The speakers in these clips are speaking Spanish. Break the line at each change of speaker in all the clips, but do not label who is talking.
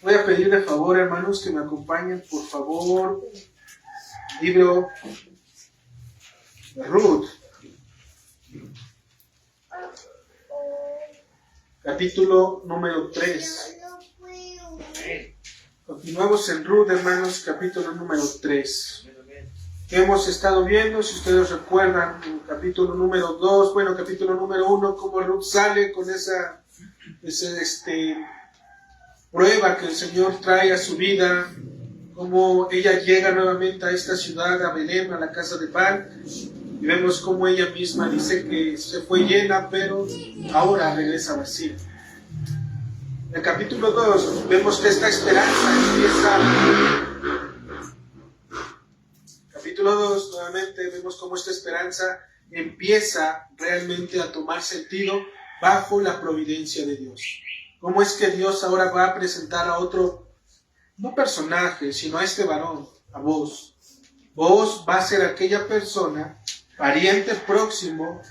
Voy a pedir de favor, hermanos, que me acompañen, por favor, libro de Ruth, capítulo número 3. Continuamos en Ruth, hermanos, capítulo número 3. Que hemos estado viendo, si ustedes recuerdan, en capítulo número 2, capítulo número 1, cómo Ruth sale con esa prueba que el Señor trae a su vida, cómo ella llega nuevamente a esta ciudad, a Belén, a la casa de Pan, y vemos cómo ella misma dice que se fue llena, pero ahora regresa vacía. En el capítulo 2 vemos que esta esperanza empieza. Capítulo 2, nuevamente vemos cómo esta esperanza empieza realmente a tomar sentido bajo la providencia de Dios. Cómo es que Dios ahora va a presentar a otro, no personaje, sino a este varón, a Boaz. Boaz va a ser aquella persona, pariente próximo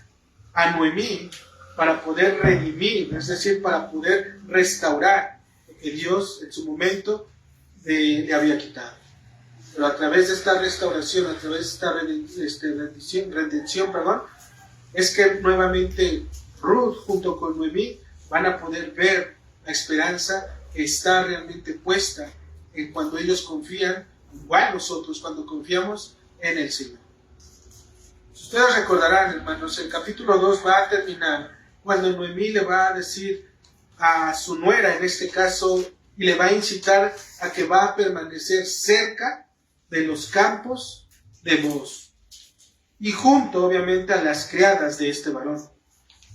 a Noemí, para poder redimir, es decir, para poder restaurar lo que Dios en su momento le había quitado. Pero a través de esta restauración, a través de esta redención, es que nuevamente Ruth junto con Noemí van a poder ver la esperanza que está realmente puesta en cuando ellos confían, igual nosotros cuando confiamos en el Señor. Si ustedes recordarán, hermanos, el capítulo 2 va a terminar cuando Noemí le va a decir a su nuera, en este caso, y le va a incitar a que va a permanecer cerca de los campos de Boaz, y junto, obviamente, a las criadas de este varón.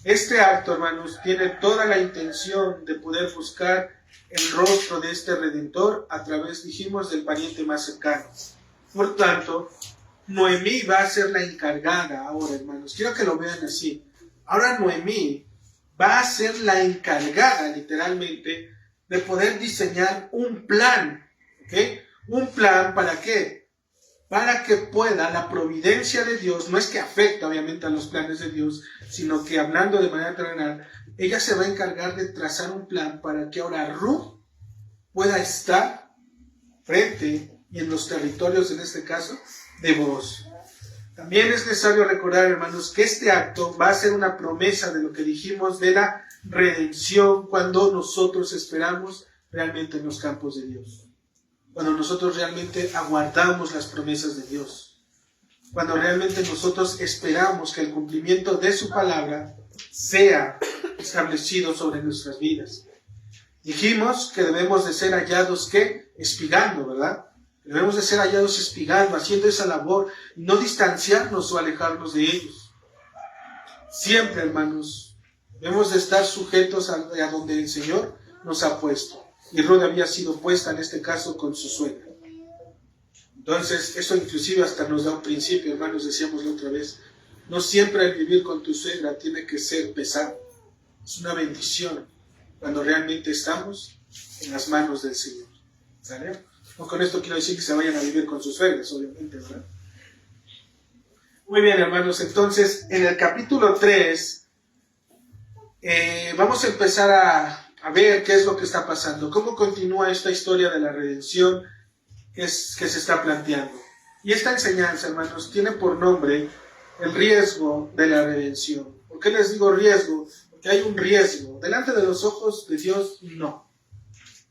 Este acto, hermanos, tiene toda la intención de poder buscar el rostro de este Redentor a través, dijimos, del pariente más cercano. Por tanto, Noemí va a ser la encargada ahora, hermanos. Quiero que lo vean así. Ahora Noemí va a ser la encargada, literalmente, de poder diseñar un plan. ¿Ok? ¿Un plan para qué? Para que pueda la providencia de Dios, no es que afecte obviamente a los planes de Dios, sino que hablando de manera terrenal, ella se va a encargar de trazar un plan para que ahora Ruth pueda estar frente y en los territorios, en este caso, de Boaz. También es necesario recordar, hermanos, que este acto va a ser una promesa de lo que dijimos de la redención cuando nosotros esperamos realmente en los campos de Dios. Cuando nosotros realmente aguardamos las promesas de Dios. Cuando realmente nosotros esperamos que el cumplimiento de su palabra sea establecido sobre nuestras vidas. Dijimos que debemos de ser hallados, ¿qué? Espigando, ¿verdad? Debemos de ser hallados espigando, haciendo esa labor, no distanciarnos o alejarnos de ellos. Siempre, hermanos, debemos de estar sujetos a donde el Señor nos ha puesto. Y Ruth había sido puesta en este caso con su suegra. Entonces, eso inclusive hasta nos da un principio, hermanos, decíamos la otra vez. No siempre el vivir con tu suegra tiene que ser pesado. Es una bendición cuando realmente estamos en las manos del Señor. ¿Sale? No con esto quiero decir que se vayan a vivir con sus suegras, obviamente, ¿verdad? Muy bien, hermanos, entonces, en el capítulo 3, vamos a empezar a ver qué es lo que está pasando, cómo continúa esta historia de la redención que se está planteando. Y esta enseñanza, hermanos, tiene por nombre el riesgo de la redención. ¿Por qué les digo riesgo? Porque hay un riesgo. Delante de los ojos de Dios, no.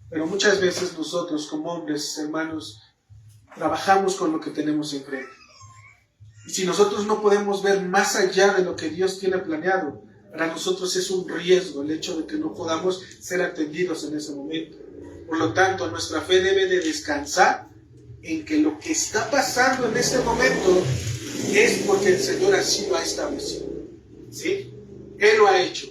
Pero muchas veces nosotros, como hombres, hermanos, trabajamos con lo que tenemos enfrente. Y si nosotros no podemos ver más allá de lo que Dios tiene planeado, para nosotros es un riesgo el hecho de que no podamos ser atendidos en ese momento. Por lo tanto, nuestra fe debe de descansar en que lo que está pasando en este momento es porque el Señor así lo ha establecido. ¿Sí? Él lo ha hecho.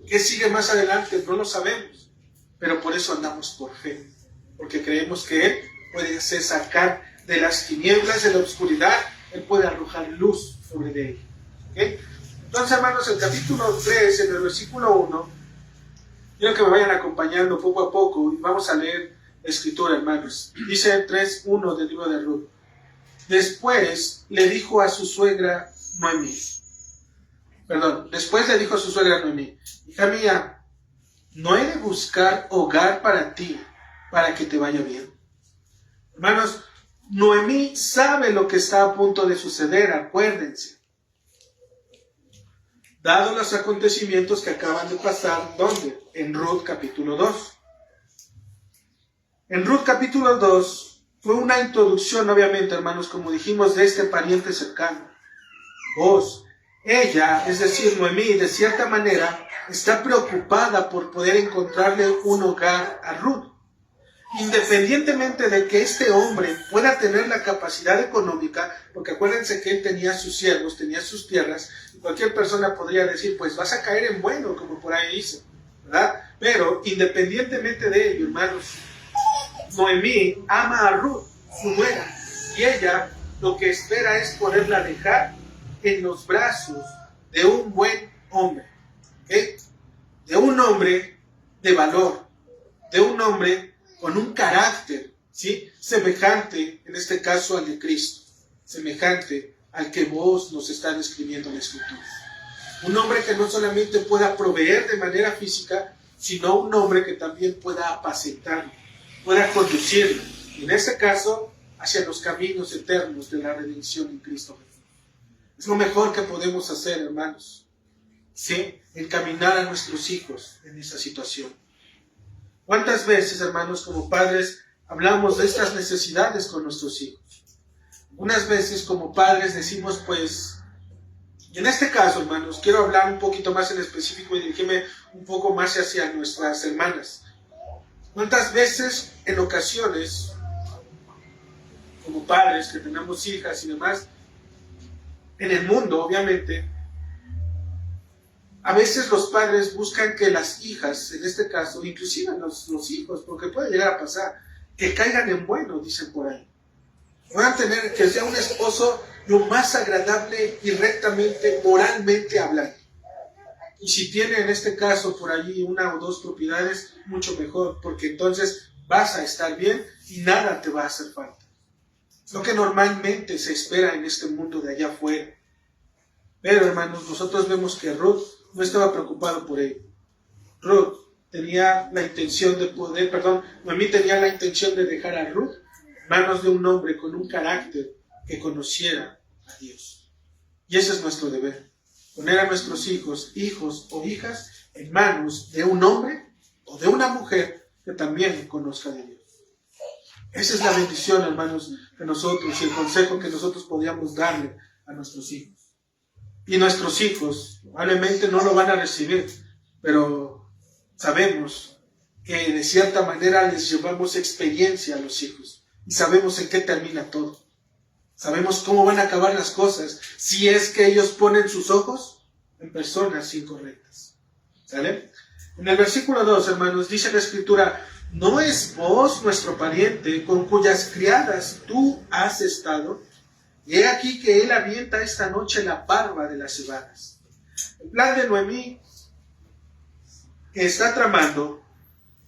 ¿Qué sigue más adelante? No lo sabemos. Pero por eso andamos por fe. Porque creemos que Él puede hacer sacar de las tinieblas, de la oscuridad, Él puede arrojar luz sobre de ella. ¿Okay? Entonces, hermanos, el capítulo 3, en el versículo 1, quiero que me vayan acompañando poco a poco y vamos a leer la escritura, hermanos. Dice 3:1 del libro de Ruth. Después le dijo a su suegra Noemí. Después le dijo a su suegra Noemí: hija mía, no he de buscar hogar para ti, para que te vaya bien. Hermanos, Noemí sabe lo que está a punto de suceder, acuérdense. Dado los acontecimientos que acaban de pasar, ¿dónde? En Ruth capítulo 2. En Ruth capítulo 2 fue una introducción, obviamente, hermanos, como dijimos, de este pariente cercano. Vos, ella, es decir, Noemí, de cierta manera, está preocupada por poder encontrarle un hogar a Ruth. Independientemente de que este hombre pueda tener la capacidad económica, porque acuérdense que él tenía sus siervos, tenía sus tierras, y cualquier persona podría decir, pues vas a caer en bueno, como por ahí dice, ¿verdad? Pero independientemente de ello, hermanos, Noemí ama a Ruth, su nuera, y ella lo que espera es poderla dejar en los brazos de un buen hombre, ¿okay? De un hombre de valor, de un hombre con un carácter, ¿sí? Semejante, en este caso, al de Cristo, semejante al que vos nos están escribiendo en la Escritura. Un hombre que no solamente pueda proveer de manera física, sino un hombre que también pueda apacentarlo, pueda conducirlo, en este caso, hacia los caminos eternos de la redención en Cristo Jesús. Es lo mejor que podemos hacer, hermanos, ¿sí? Encaminar a nuestros hijos en esa situación. ¿Cuántas veces, hermanos, como padres, hablamos de estas necesidades con nuestros hijos? Unas veces como padres decimos, pues, y en este caso, hermanos, quiero hablar un poquito más en específico y dirigirme un poco más hacia nuestras hermanas. ¿Cuántas veces, en ocasiones, como padres que tenemos hijas y demás, en el mundo, obviamente, a veces los padres buscan que las hijas, en este caso, inclusive los hijos, porque puede llegar a pasar, que caigan en bueno, dicen por ahí. Puedan tener, que sea un esposo lo más agradable y rectamente, moralmente hablando. Y si tiene en este caso por allí una o dos propiedades, mucho mejor, porque entonces vas a estar bien y nada te va a hacer falta. Es lo que normalmente se espera en este mundo de allá afuera. Pero, hermanos, nosotros vemos que Ruth no estaba preocupado por ello. Ruth tenía la intención de Noemí tenía la intención de dejar a Ruth en manos de un hombre con un carácter que conociera a Dios. Y ese es nuestro deber. Poner a nuestros hijos o hijas, en manos de un hombre o de una mujer que también conozca de Dios. Esa es la bendición, hermanos, que nosotros, y el consejo que nosotros podríamos darle a nuestros hijos. Y nuestros hijos probablemente no lo van a recibir, pero sabemos que de cierta manera les llevamos experiencia a los hijos y sabemos en qué termina todo. Sabemos cómo van a acabar las cosas si es que ellos ponen sus ojos en personas incorrectas. ¿Sale? En el versículo 2, hermanos, dice la Escritura, ¿no es vos nuestro pariente con cuyas criadas tú has estado? Y he aquí que él avienta esta noche la parva de las cebadas. El plan de Noemí que está tramando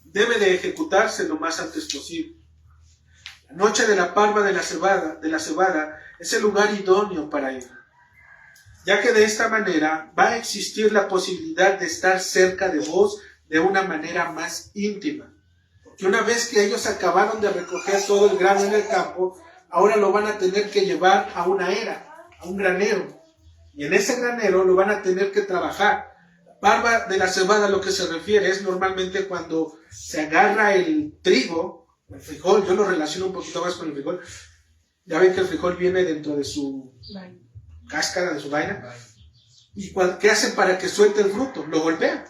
debe de ejecutarse lo más antes posible. La noche de la parva de la cebada es el lugar idóneo para ello, ya que de esta manera va a existir la posibilidad de estar cerca de vos de una manera más íntima. Porque una vez que ellos acabaron de recoger todo el grano en el campo, ahora lo van a tener que llevar a una era, a un granero. Y en ese granero lo van a tener que trabajar. La parva de la cebada, lo que se refiere es normalmente cuando se agarra el trigo, el frijol, yo lo relaciono un poquito más con el frijol. Ya ven que el frijol viene dentro de su cáscara, de su vaina. ¿Y qué hacen para que suelte el fruto? Lo golpean.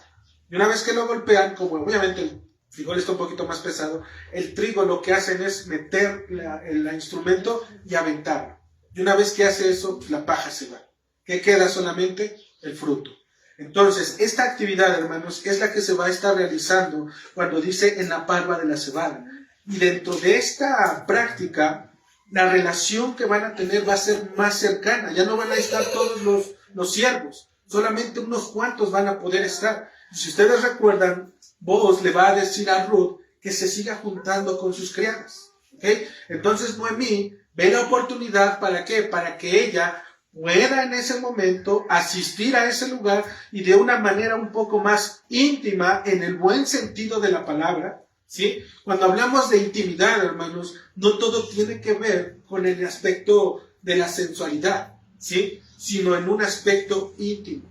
Y una vez que lo golpean, como obviamente el frijol está un poquito más pesado, el trigo lo que hacen es meter el instrumento y aventarlo. Y una vez que hace eso, la paja se va. ¿Qué queda solamente? El fruto. Entonces, esta actividad, hermanos, es la que se va a estar realizando cuando dice en la parva de la cebada. Y dentro de esta práctica, la relación que van a tener va a ser más cercana. Ya no van a estar todos los siervos, solamente unos cuantos van a poder estar. Y si ustedes recuerdan, Boaz le va a decir a Ruth que se siga juntando con sus criadas. ¿Okay? Entonces Noemí ve la oportunidad, ¿para qué? Para que ella pueda en ese momento asistir a ese lugar y de una manera un poco más íntima, en el buen sentido de la palabra, ¿sí? Cuando hablamos de intimidad, hermanos, no todo tiene que ver con el aspecto de la sensualidad, ¿sí? Sino en un aspecto íntimo,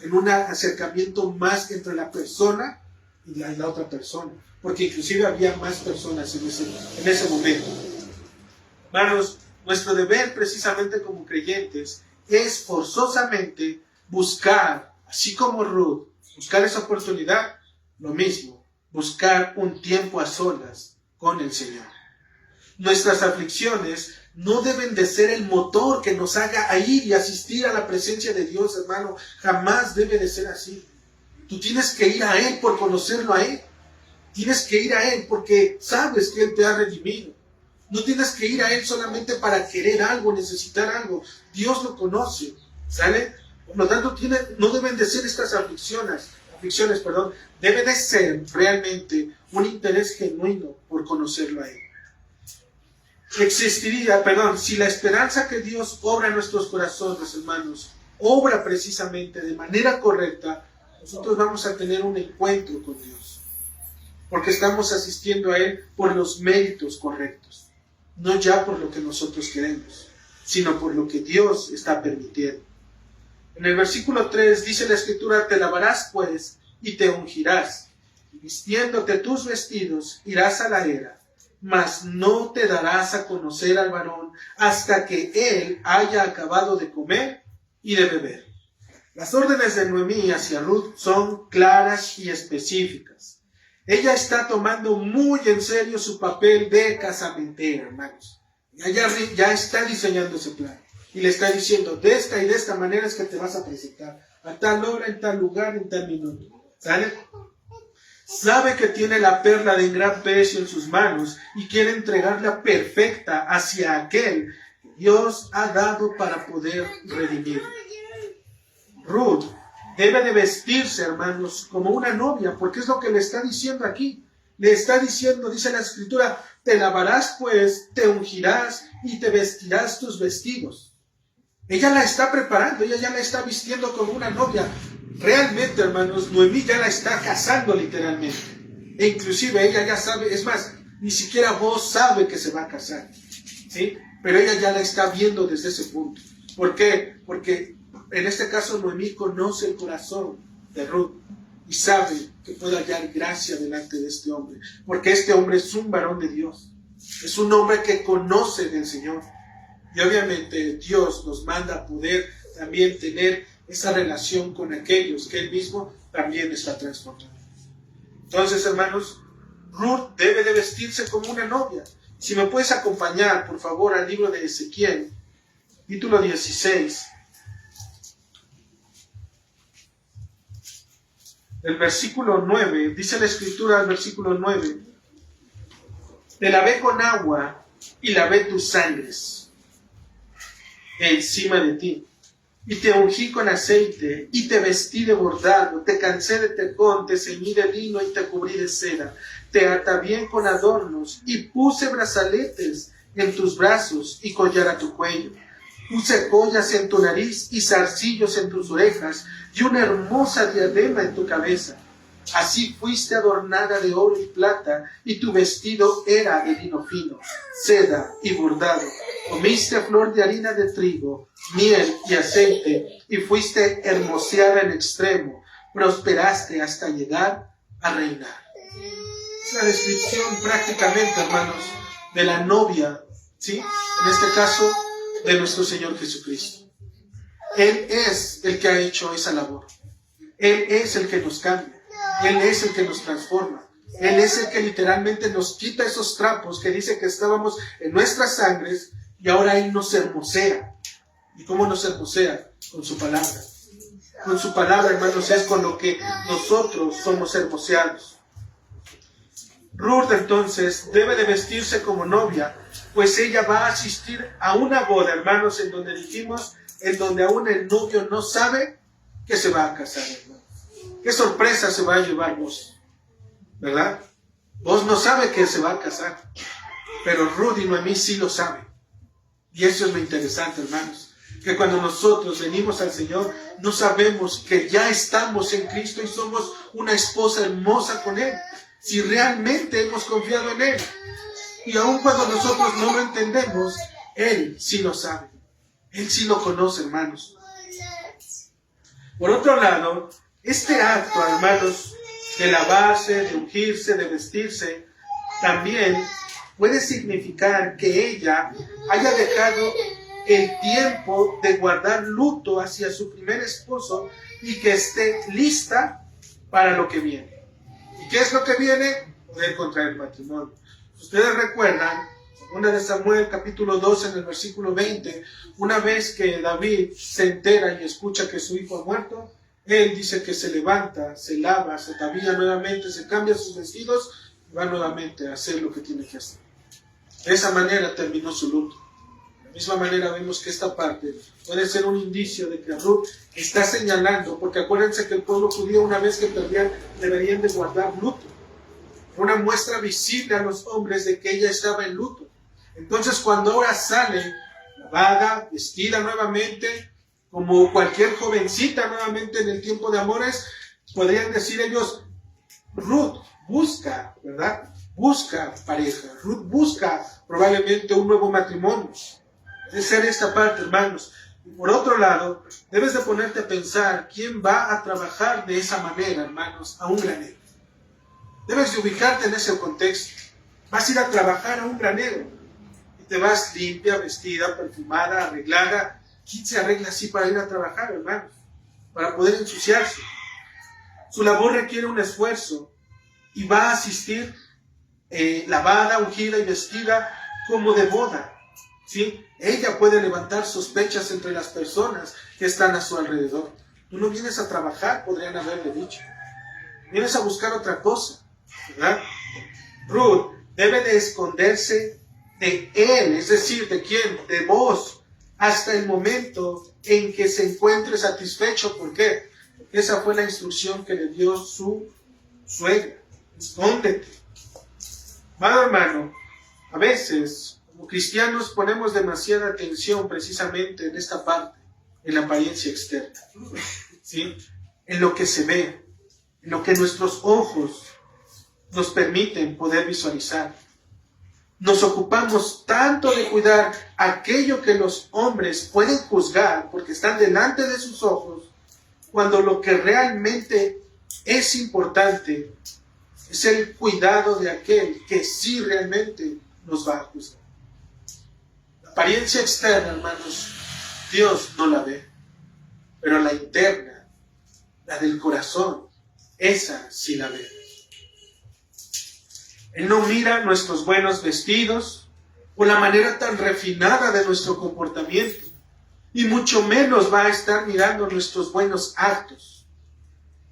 en un acercamiento más entre la persona y la otra persona, porque inclusive había más personas en ese momento. Hermanos, nuestro deber precisamente como creyentes es forzosamente buscar, así como Ruth, buscar esa oportunidad, lo mismo, buscar un tiempo a solas con el Señor. Nuestras aflicciones no deben de ser el motor que nos haga ir y asistir a la presencia de Dios, hermano. Jamás debe de ser así. Tú tienes que ir a Él por conocerlo a Él. Tienes que ir a Él porque sabes que Él te ha redimido. No tienes que ir a Él solamente para querer algo, necesitar algo. Dios lo conoce, ¿sale? Por lo tanto, no deben de ser estas aflicciones, debe de ser realmente un interés genuino por conocerlo a Él. Si la esperanza que Dios obra en nuestros corazones, hermanos, obra precisamente de manera correcta, nosotros vamos a tener un encuentro con Dios, porque estamos asistiendo a Él por los méritos correctos, no ya por lo que nosotros queremos, sino por lo que Dios está permitiendo. En el versículo 3 dice la Escritura: te lavarás pues y te ungirás, y vistiéndote tus vestidos irás a la era, mas no te darás a conocer al varón hasta que él haya acabado de comer y de beber. Las órdenes de Noemí hacia Ruth son claras y específicas. Ella está tomando muy en serio su papel de casamentera, hermanos. Ya está diseñando ese plan. Y le está diciendo, de esta y de esta manera es que te vas a presentar. A tal hora, en tal lugar, en tal minuto. ¿Sale? Sabe que tiene la perla de gran precio en sus manos y quiere entregarla perfecta hacia aquel que Dios ha dado para poder redimir. Ruth debe de vestirse, hermanos, como una novia, porque es lo que le está diciendo aquí. Le está diciendo, dice la Escritura, te lavarás pues, te ungirás y te vestirás tus vestidos. Ella la está preparando, ella ya la está vistiendo como una novia. Realmente, hermanos, Noemí ya la está casando literalmente. E inclusive ella ya sabe, es más, ni siquiera vos sabe que se va a casar, ¿sí? Pero ella ya la está viendo desde ese punto. ¿Por qué? Porque en este caso Noemí conoce el corazón de Ruth y sabe que puede hallar gracia delante de este hombre, porque este hombre es un varón de Dios, es un hombre que conoce del Señor. Y obviamente Dios nos manda a poder también tener esa relación con aquellos que Él mismo también está transformando. Entonces, hermanos, Ruth debe de vestirse como una novia. Si me puedes acompañar, por favor, al libro de Ezequiel, capítulo 16, el versículo 9, dice la Escritura al versículo 9, te lavé con agua y lavé tus sangres encima de ti, y te ungí con aceite, y te vestí de bordado, te cansé de tejón, te ceñí de lino y te cubrí de seda, te atavié con adornos, y puse brazaletes en tus brazos y collar a tu cuello. Puse joyas en tu nariz y zarcillos en tus orejas, y una hermosa diadema en tu cabeza. Así fuiste adornada de oro y plata, y tu vestido era de lino fino, seda y bordado. Comiste flor de harina de trigo, miel y aceite, y fuiste hermoseada en extremo. Prosperaste hasta llegar a reinar. Es la descripción prácticamente, hermanos, de la novia, ¿sí? En este caso, de nuestro Señor Jesucristo. Él es el que ha hecho esa labor. Él es el que nos cambia. Él es el que nos transforma. Él es el que literalmente nos quita esos trapos que dice que estábamos en nuestras sangres y ahora Él nos hermosea. ¿Y cómo nos hermosea? Con su palabra. Con su palabra, hermanos, es con lo que nosotros somos hermoseados. Ruth, entonces, debe de vestirse como novia, pues ella va a asistir a una boda, hermanos, en donde aún el novio no sabe que se va a casar, hermanos. ¿Qué sorpresa se va a llevar vos? ¿Verdad? Vos no sabe que se va a casar, pero Ruth y Noemí sí lo saben. Y eso es lo interesante, hermanos. que cuando nosotros venimos al Señor, no sabemos que ya estamos en Cristo y somos una esposa hermosa con Él, si realmente hemos confiado en Él. Y aun cuando nosotros no lo entendemos, Él sí lo sabe. Él sí lo conoce, hermanos. Por otro lado, este acto, hermanos, de lavarse, de ungirse, de vestirse, también puede significar que ella haya dejado el tiempo de guardar luto hacia su primer esposo y que esté lista para lo que viene. ¿Y qué es lo que viene? Poder contraer matrimonio. Ustedes recuerdan, segunda de Samuel, capítulo 12, en el versículo 20, una vez que David se entera y escucha que su hijo ha muerto, él dice que se levanta, se lava, se tabilla nuevamente, se cambia sus vestidos y va nuevamente a hacer lo que tiene que hacer. De esa manera terminó su luto. De la misma manera vemos que esta parte puede ser un indicio de que Ruth está señalando, porque acuérdense que el pueblo judío, una vez que perdían, deberían de guardar luto. Una muestra visible a los hombres de que ella estaba en luto. Entonces, cuando ahora sale lavada, vestida nuevamente, como cualquier jovencita nuevamente en el tiempo de amores, podrían decir ellos, Ruth busca, ¿verdad? Busca pareja. Ruth busca probablemente un nuevo matrimonio. Debe ser esta parte, hermanos. Y por otro lado, debes de ponerte a pensar quién va a trabajar de esa manera, hermanos, a un granero. Debes de ubicarte en ese contexto. Vas a ir a trabajar a un granero y te vas limpia, vestida, perfumada, arreglada. ¿Quién se arregla así para ir a trabajar, hermanos? Para poder ensuciarse. Su labor requiere un esfuerzo y va a asistir lavada, ungida y vestida como de boda. ¿Sí? Ella puede levantar sospechas entre las personas que están a su alrededor. Tú no vienes a trabajar, podrían haberle dicho. Vienes a buscar otra cosa, ¿verdad? Ruth debe de esconderse de él, es decir, ¿de quién? De vos, hasta el momento en que se encuentre satisfecho. ¿Por qué? Porque esa fue la instrucción que le dio su suegra. Escóndete. Amado hermano, a veces como cristianos ponemos demasiada atención precisamente en esta parte, en la apariencia externa, ¿sí? En lo que se ve, en lo que nuestros ojos nos permiten poder visualizar. Nos ocupamos tanto de cuidar aquello que los hombres pueden juzgar porque están delante de sus ojos, cuando lo que realmente es importante es el cuidado de aquel que sí realmente nos va a juzgar. La apariencia externa, hermanos, Dios no la ve, pero la interna, la del corazón, esa sí la ve. Él no mira nuestros buenos vestidos o la manera tan refinada de nuestro comportamiento, y mucho menos va a estar mirando nuestros buenos actos.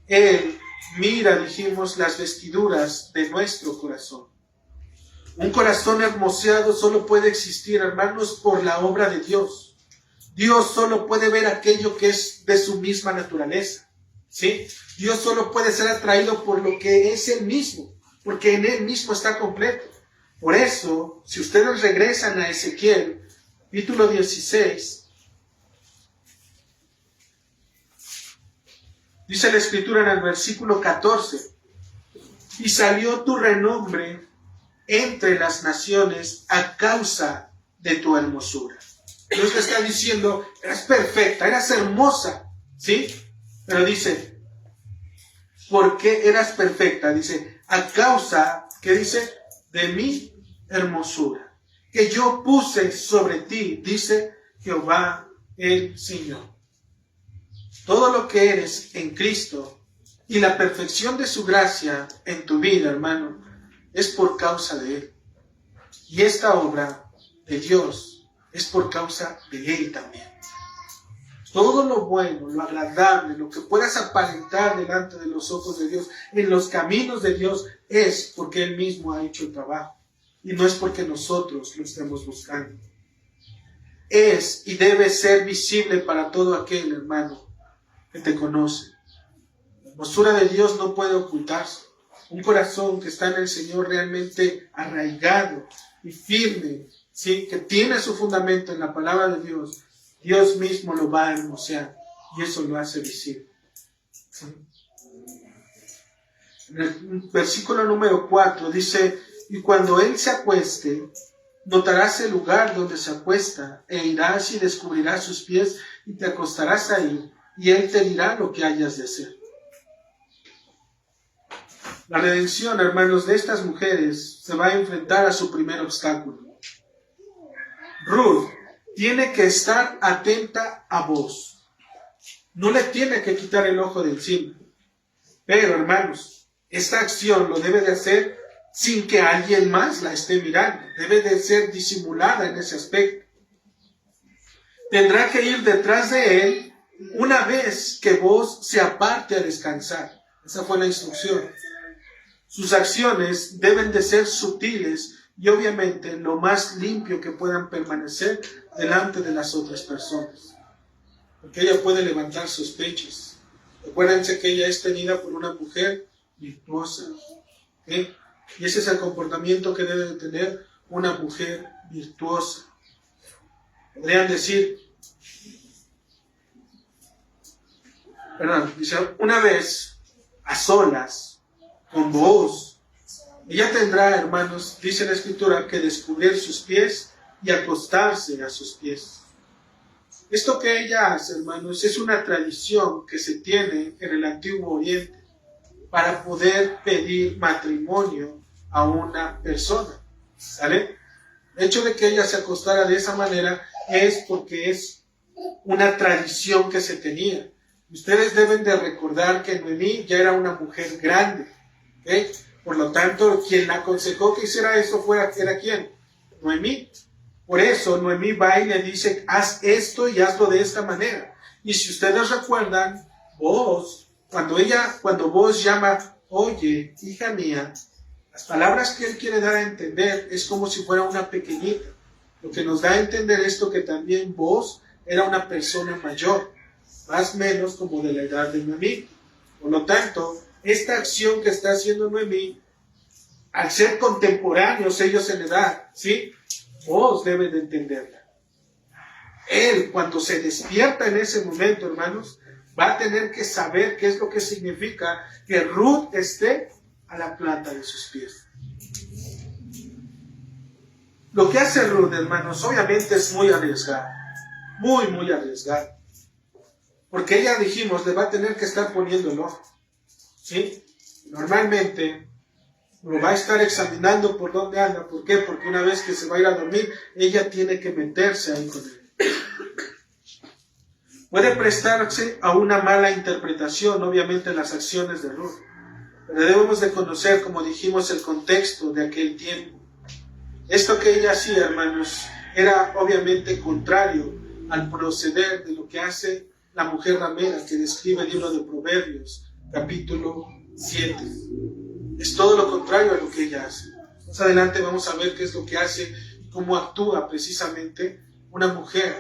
Él mira, dijimos, las vestiduras de nuestro corazón. Un corazón hermoseado solo puede existir, hermanos, por la obra de Dios. Dios solo puede ver aquello que es de su misma naturaleza, ¿sí? Dios solo puede ser atraído por lo que es Él mismo, porque en Él mismo está completo. Por eso, si ustedes regresan a Ezequiel, capítulo 16, dice la Escritura en el versículo 14, y salió tu renombre entre las naciones a causa de tu hermosura. Dios te está diciendo, eras perfecta, eras hermosa, ¿sí? Pero dice, ¿por qué eras perfecta? Dice, a causa, ¿qué dice? De mi hermosura, que yo puse sobre ti, dice Jehová el Señor. Todo lo que eres en Cristo y la perfección de su gracia en tu vida, hermano, es por causa de Él. Y esta obra de Dios es por causa de Él también. Todo lo bueno, lo agradable, lo que puedas aparentar delante de los ojos de Dios, en los caminos de Dios, es porque Él mismo ha hecho el trabajo. Y no es porque nosotros lo estemos buscando. Es y debe ser visible para todo aquel, hermano, que te conoce. La hermosura de Dios no puede ocultarse. Un corazón que está en el Señor realmente arraigado y firme, ¿sí? Que tiene su fundamento en la palabra de Dios, Dios mismo lo va a hermosear y eso lo hace visible. ¿Sí? En el versículo número 4 dice: y cuando él se acueste, notarás el lugar donde se acuesta, e irás y descubrirás sus pies, y te acostarás ahí, y él te dirá lo que hayas de hacer. La redención, hermanos, de estas mujeres se va a enfrentar a su primer obstáculo. Ruth tiene que estar atenta a Booz. No le tiene que quitar el ojo de encima. Pero, hermanos, esta acción lo debe de hacer sin que alguien más la esté mirando. Debe de ser disimulada en ese aspecto. Tendrá que ir detrás de él una vez que Booz se aparte a descansar. Esa fue la instrucción. Sus acciones deben de ser sutiles y obviamente lo más limpio que puedan permanecer delante de las otras personas. Porque ella puede levantar sospechas. Acuérdense que ella es tenida por una mujer virtuosa. ¿Sí? Y ese es el comportamiento que debe de tener una mujer virtuosa. Podrían decir, dice, una vez a solas con Booz, ella tendrá, hermanos, dice la Escritura, que descubrir sus pies y acostarse a sus pies. Esto que ella hace, hermanos, es una tradición que se tiene en el Antiguo Oriente para poder pedir matrimonio a una persona. ¿Sale? El hecho de que ella se acostara de esa manera es porque es una tradición que se tenía. Ustedes deben de recordar que Noemí ya era una mujer grande. ¿Okay? Por lo tanto, quien la aconsejó que hiciera eso era ¿quién? Noemí. Por eso Noemí va y le dice, haz esto y hazlo de esta manera. Y si ustedes recuerdan, Booz, cuando Booz llama, oye, hija mía, las palabras que él quiere dar a entender es como si fuera una pequeñita. Lo que nos da a entender esto que también Booz era una persona mayor, más o menos como de la edad de Noemí. Por lo tanto, esta acción que está haciendo Noemí, al ser contemporáneos ellos en edad, ¿sí? Booz debe de entenderla. Él, cuando se despierta en ese momento, hermanos, va a tener que saber qué es lo que significa que Ruth esté a la planta de sus pies. Lo que hace Ruth, hermanos, obviamente es muy arriesgado. Muy, muy arriesgado. Porque ella, dijimos, le va a tener que estar poniendo el ojo. ¿Sí? Normalmente lo va a estar examinando por dónde anda. ¿Por qué? Porque una vez que se va a ir a dormir, ella tiene que meterse ahí con él. Puede prestarse a una mala interpretación, obviamente, las acciones de Ruth. Pero debemos de conocer, como dijimos, el contexto de aquel tiempo. Esto que ella hacía, hermanos, era obviamente contrario al proceder de lo que hace la mujer ramera que describe el libro de Proverbios, capítulo 7. Es todo lo contrario a lo que ella hace. Más adelante vamos a ver qué es lo que hace y cómo actúa precisamente una mujer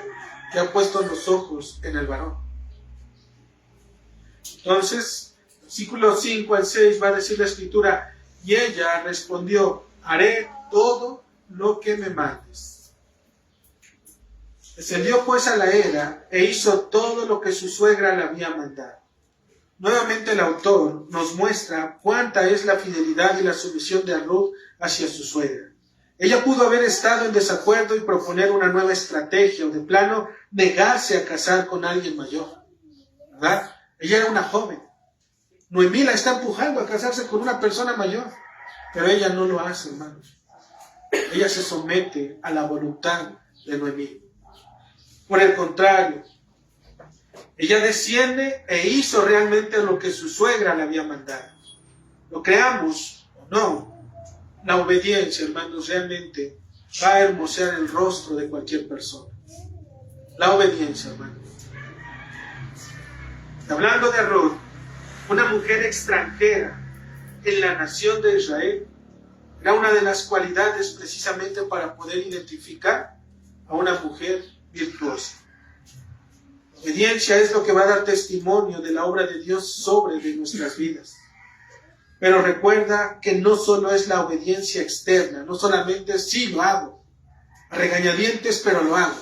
que ha puesto los ojos en el varón. Entonces, versículos 5 al 6 va a decir la Escritura, y ella respondió, haré todo lo que me mandes. Descendió pues a la era e hizo todo lo que su suegra le había mandado. Nuevamente el autor nos muestra cuánta es la fidelidad y la sumisión de Ruth hacia su suegra. Ella pudo haber estado en desacuerdo y proponer una nueva estrategia o de plano negarse a casar con alguien mayor, ¿verdad? Ella era una joven. Noemí la está empujando a casarse con una persona mayor, pero ella no lo hace, hermanos. Ella se somete a la voluntad de Noemí. Por el contrario, ella desciende e hizo realmente lo que su suegra le había mandado. Lo creamos o no, la obediencia, hermanos, realmente va a hermosear el rostro de cualquier persona. La obediencia, hermanos. Hablando de Ruth, una mujer extranjera en la nación de Israel, era una de las cualidades precisamente para poder identificar a una mujer virtuosa. La obediencia es lo que va a dar testimonio de la obra de Dios sobre de nuestras vidas. Pero recuerda que no solo es la obediencia externa, no solamente sí lo hago, a regañadientes, pero lo hago.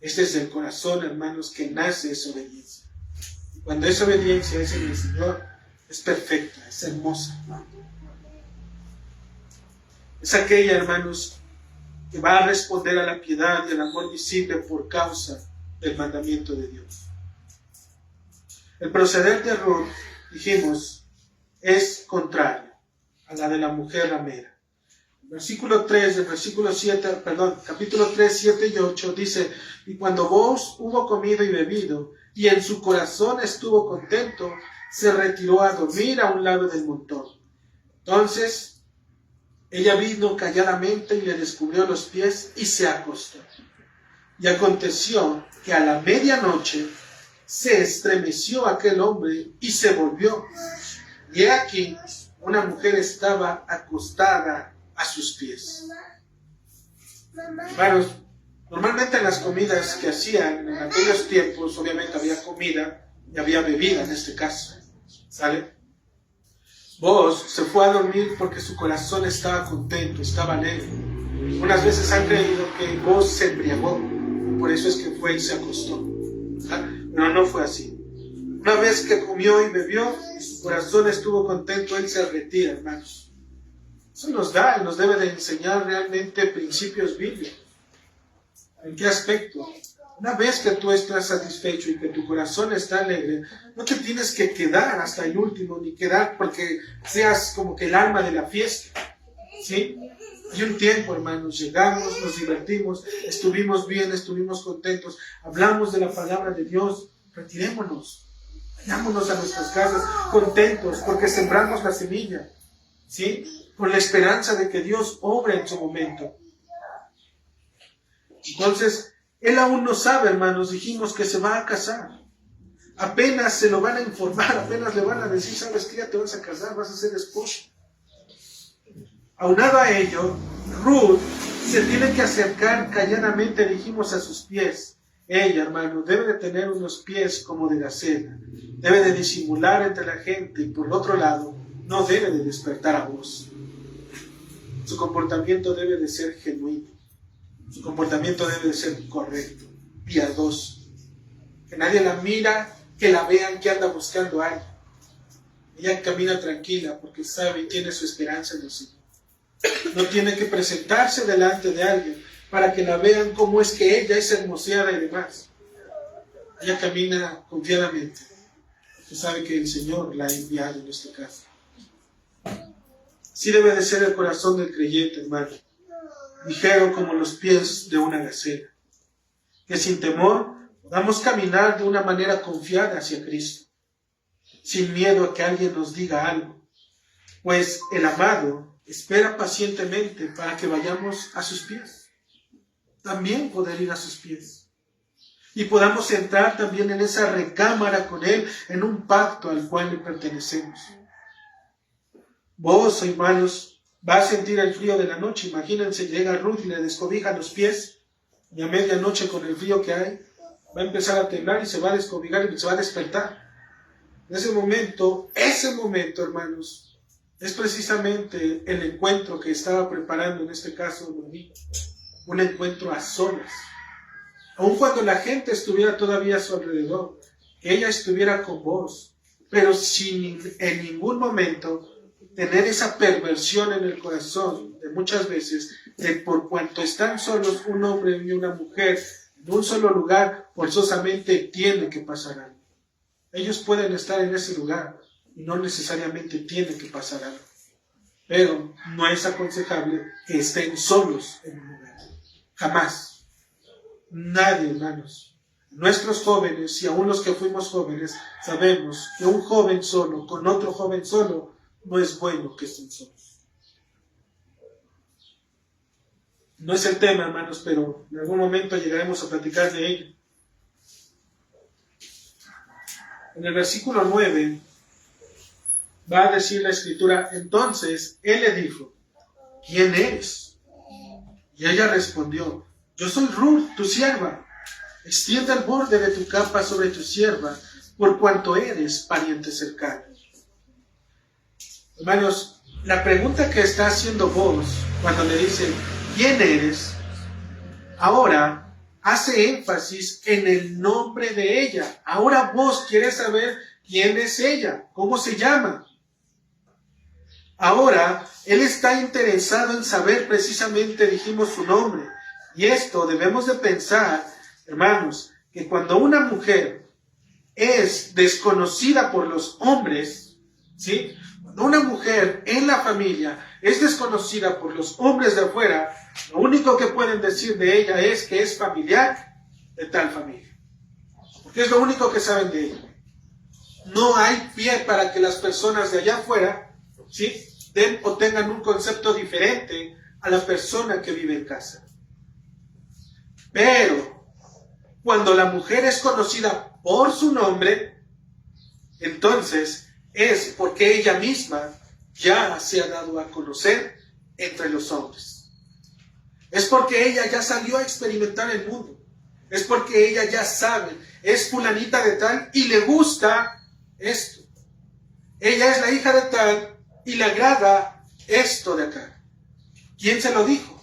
Es desde el corazón, hermanos, que nace esa obediencia. Cuando esa obediencia es en el Señor, es perfecta, es hermosa. Es aquella, hermanos, que va a responder a la piedad y al amor visible por causa del mandamiento de Dios. El proceder de Ruth, dijimos, es contrario a la de la mujer ramera. Versículo 3, del versículo 7, capítulo 3, 7 y 8 dice: y cuando Booz hubo comido y bebido, y en su corazón estuvo contento, se retiró a dormir a un lado del montón. Entonces, ella vino calladamente y le descubrió los pies y se acostó. Y aconteció que a la medianoche se estremeció aquel hombre y se volvió. Y he aquí, una mujer estaba acostada a sus pies. Hermanos, normalmente en las comidas que hacían en aquellos tiempos, obviamente había comida y había bebida en este caso. ¿Sale? Booz se fue a dormir porque su corazón estaba contento, estaba alegre. Unas veces han creído que Booz se embriagó, por eso es que fue y se acostó. Pero no fue así. Una vez que comió y bebió y su corazón estuvo contento, él se retira, hermanos. Eso nos debe de enseñar realmente principios bíblicos. ¿En qué aspecto? Una vez que tú estás satisfecho y que tu corazón está alegre, no te tienes que quedar hasta el último, ni quedar porque seas como que el alma de la fiesta. ¿Sí? Hay un tiempo, hermanos, llegamos, nos divertimos, estuvimos bien, estuvimos contentos, hablamos de la palabra de Dios, retirémonos, vayámonos a nuestras casas contentos porque sembramos la semilla, ¿sí? Con la esperanza de que Dios obre en su momento. Entonces, él aún no sabe, hermanos, dijimos que se va a casar. Apenas se lo van a informar, apenas le van a decir, ¿sabes qué? Ya te vas a casar, vas a ser esposo. Aunado a ello, Ruth se tiene que acercar calladamente, dijimos, a sus pies. Ella, hermano, debe de tener unos pies como de gacela. Debe de disimular entre la gente y por otro lado, no debe de despertar a voz. Su comportamiento debe de ser genuino. Su comportamiento debe de ser correcto, piadoso. Que nadie la mira, que la vean que anda buscando a alguien. Ella camina tranquila porque sabe y tiene su esperanza en el Señor. No tiene que presentarse delante de alguien para que la vean cómo es que ella es hermoseada y demás. Ella camina confiadamente. Porque sabe que el Señor la ha enviado en este caso. Así debe de ser el corazón del creyente, hermano. Ligero como los pies de una gacela. Que sin temor podamos caminar de una manera confiada hacia Cristo. Sin miedo a que alguien nos diga algo. Pues el amado espera pacientemente para que vayamos a sus pies. También poder ir a sus pies. Y podamos entrar también en esa recámara con Él, en un pacto al cual le pertenecemos. Vos, hermanos, va a sentir el frío de la noche. Imagínense, llega Ruth y le descobija los pies. Y a medianoche con el frío que hay, va a empezar a temblar y se va a descobijar y se va a despertar. En ese momento, hermanos, es precisamente el encuentro que estaba preparando en este caso Noemí. Un encuentro a solas. Aun cuando la gente estuviera todavía a su alrededor, que ella estuviera con vos, pero sin en ningún momento tener esa perversión en el corazón de muchas veces, de por cuanto están solos un hombre y una mujer en un solo lugar, forzosamente tiene que pasar algo. Ellos pueden estar en ese lugar y no necesariamente tiene que pasar algo. Pero no es aconsejable que estén solos en un lugar. Jamás. Nadie, hermanos. Nuestros jóvenes y aún los que fuimos jóvenes sabemos que un joven solo con otro joven solo no es bueno que estén solos. No es el tema, hermanos, pero en algún momento llegaremos a platicar de ello. En el versículo 9 va a decir la Escritura: entonces él le dijo, ¿quién eres? Y ella respondió, yo soy Ruth, tu sierva. Extiende el borde de tu capa sobre tu sierva, por cuanto eres pariente cercano. Hermanos, la pregunta que está haciendo vos cuando le dicen, ¿quién eres? Ahora hace énfasis en el nombre de ella. Ahora vos quieres saber quién es ella, cómo se llama. Ahora, él está interesado en saber precisamente, dijimos, su nombre. Y esto debemos de pensar, hermanos, que cuando una mujer es desconocida por los hombres, ¿sí? Cuando una mujer en la familia es desconocida por los hombres de afuera, lo único que pueden decir de ella es que es familiar de tal familia. Porque es lo único que saben de ella. No hay pie para que las personas de allá afuera, ¿sí?, den o tengan un concepto diferente a la persona que vive en casa. Pero cuando la mujer es conocida por su nombre, entonces es porque ella misma ya se ha dado a conocer entre los hombres. Es porque ella ya salió a experimentar el mundo. Es porque ella ya sabe, es fulanita de tal y le gusta esto. Ella es la hija de tal y le agrada esto de acá. ¿Quién se lo dijo?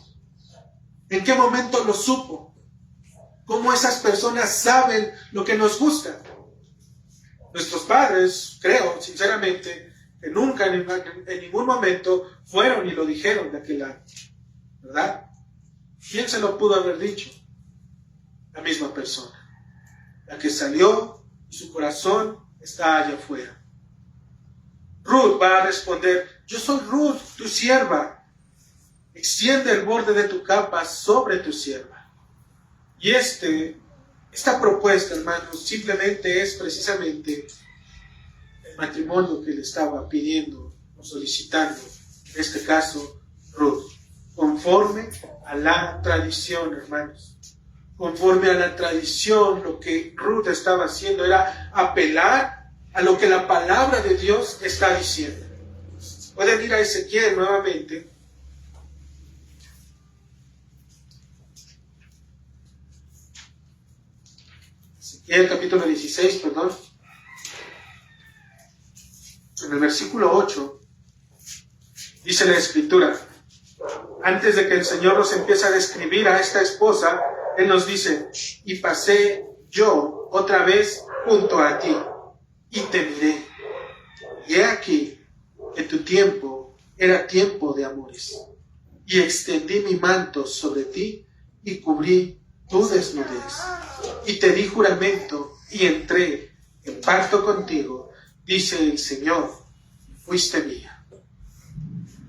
¿En qué momento lo supo? ¿Cómo esas personas saben lo que nos gusta? Nuestros padres, creo, sinceramente, que nunca en ningún momento fueron y lo dijeron de aquel lado, ¿verdad? ¿Quién se lo pudo haber dicho? La misma persona, la que salió y su corazón está allá afuera. Ruth va a responder: yo soy Ruth, tu sierva. Extiende el borde de tu capa sobre tu sierva. Y esta propuesta, hermanos, simplemente es precisamente el matrimonio que le estaba pidiendo o solicitando, en este caso, Ruth, conforme a la tradición, hermanos. Conforme a la tradición, lo que Ruth estaba haciendo era apelar a lo que la palabra de Dios está diciendo. Pueden ir a Ezequiel nuevamente. Ezequiel capítulo 16, perdón. En el versículo 8 dice la Escritura, antes de que el Señor nos empiece a describir a esta esposa, Él nos dice: y pasé yo otra vez junto a ti, y te miré, y he aquí que tu tiempo era tiempo de amores, y extendí mi manto sobre ti, y cubrí tu desnudez, y te di juramento, y entré en pacto contigo, dice el Señor, fuiste mía.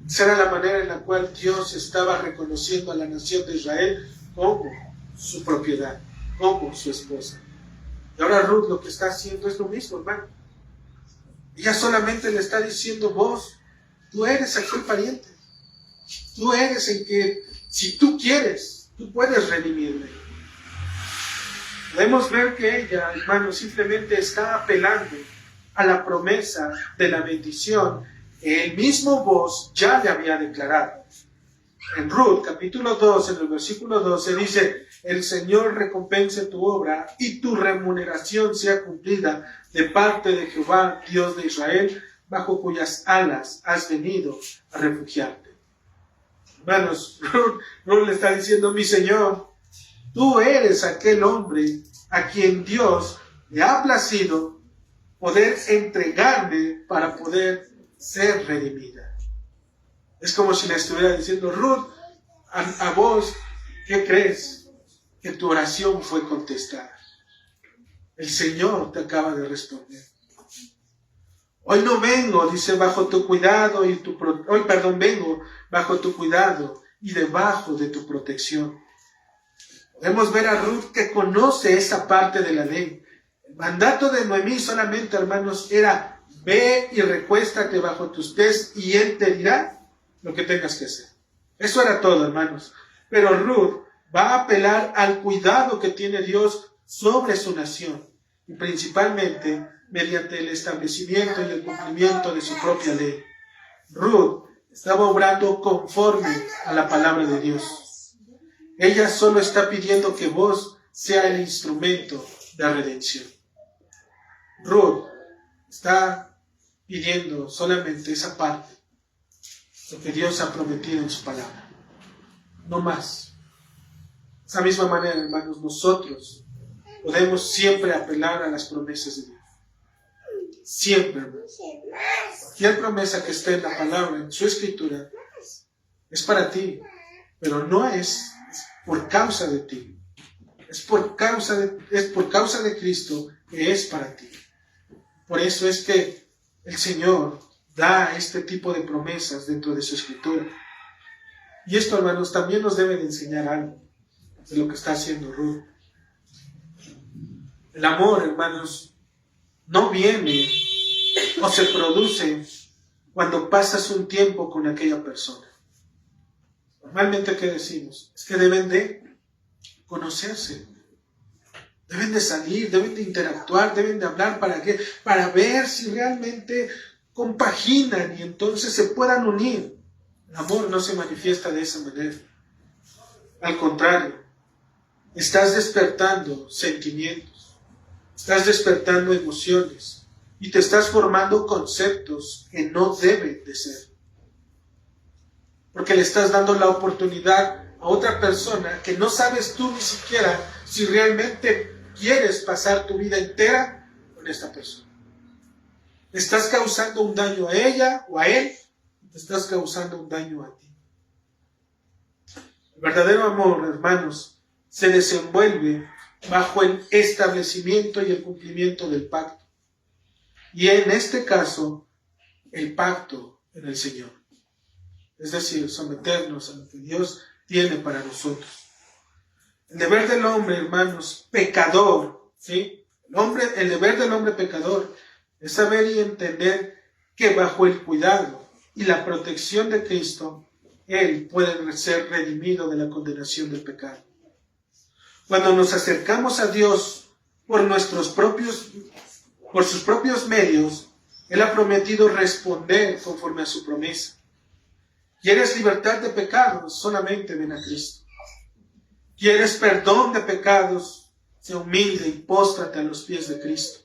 Esa era la manera en la cual Dios estaba reconociendo a la nación de Israel como su propiedad, como su esposa. Y ahora Ruth lo que está haciendo es lo mismo, hermano. Ella solamente le está diciendo: vos, tú eres aquel pariente. Tú eres el que, si tú quieres, tú puedes redimirme. Podemos ver que ella, hermano, simplemente está apelando a la promesa de la bendición que el mismo Boaz ya le había declarado. En Ruth, capítulo 2, en el versículo 12, dice: el Señor recompense tu obra y tu remuneración sea cumplida de parte de Jehová, Dios de Israel, bajo cuyas alas has venido a refugiarte. Hermanos, Ruth le está diciendo: mi Señor, tú eres aquel hombre a quien Dios le ha placido poder entregarme para poder ser redimida. Es como si le estuviera diciendo: Ruth, a vos, ¿qué crees? Que tu oración fue contestada. El Señor te acaba de responder. Hoy no vengo, dice, bajo tu cuidado vengo bajo tu cuidado y debajo de tu protección. Podemos ver a Ruth que conoce esa parte de la ley. El mandato de Noemí solamente, hermanos, era: ve y recuéstate bajo tus pies y Él te dirá lo que tengas que hacer. Eso era todo, hermanos. Pero Ruth va a apelar al cuidado que tiene Dios sobre su nación, y principalmente mediante el establecimiento y el cumplimiento de su propia ley. Ruth estaba obrando conforme a la palabra de Dios. Ella solo está pidiendo que vos sea el instrumento de redención. Ruth está pidiendo solamente esa parte, lo que Dios ha prometido en su palabra, no más. De esa misma manera, hermanos, nosotros podemos siempre apelar a las promesas de Dios. Siempre, hermanos. Cualquier promesa que esté en la palabra, en su escritura, es para ti, pero no es por causa de ti. Es por causa de Cristo que es para ti. Por eso es que el Señor da este tipo de promesas dentro de su escritura. Y esto, hermanos, también nos debe de enseñar algo de lo que está haciendo Ruth. El amor, hermanos, no viene o se produce cuando pasas un tiempo con aquella persona. Normalmente, ¿qué decimos? Es que deben de conocerse, deben de salir, deben de interactuar, deben de hablar. ¿Para qué? Para ver si realmente compaginan y entonces se puedan unir. El amor no se manifiesta de esa manera. Al contrario, estás despertando sentimientos, estás despertando emociones y te estás formando conceptos que no deben de ser. Porque le estás dando la oportunidad a otra persona que no sabes tú ni siquiera si realmente quieres pasar tu vida entera con esta persona. Estás causando un daño a ella o a él, te estás causando un daño a ti. El verdadero amor, hermanos, se desenvuelve bajo el establecimiento y el cumplimiento del pacto. Y en este caso, el pacto en el Señor. Es decir, someternos a lo que Dios tiene para nosotros. El deber del hombre, hermanos, pecador, ¿sí? El deber del hombre pecador es saber y entender que bajo el cuidado y la protección de Cristo, Él puede ser redimido de la condenación del pecado. Cuando nos acercamos a Dios por sus propios medios, Él ha prometido responder conforme a su promesa. ¿Quieres libertad de pecados? Solamente ven a Cristo. ¿Quieres perdón de pecados? Sé humilde y póstrate a los pies de Cristo.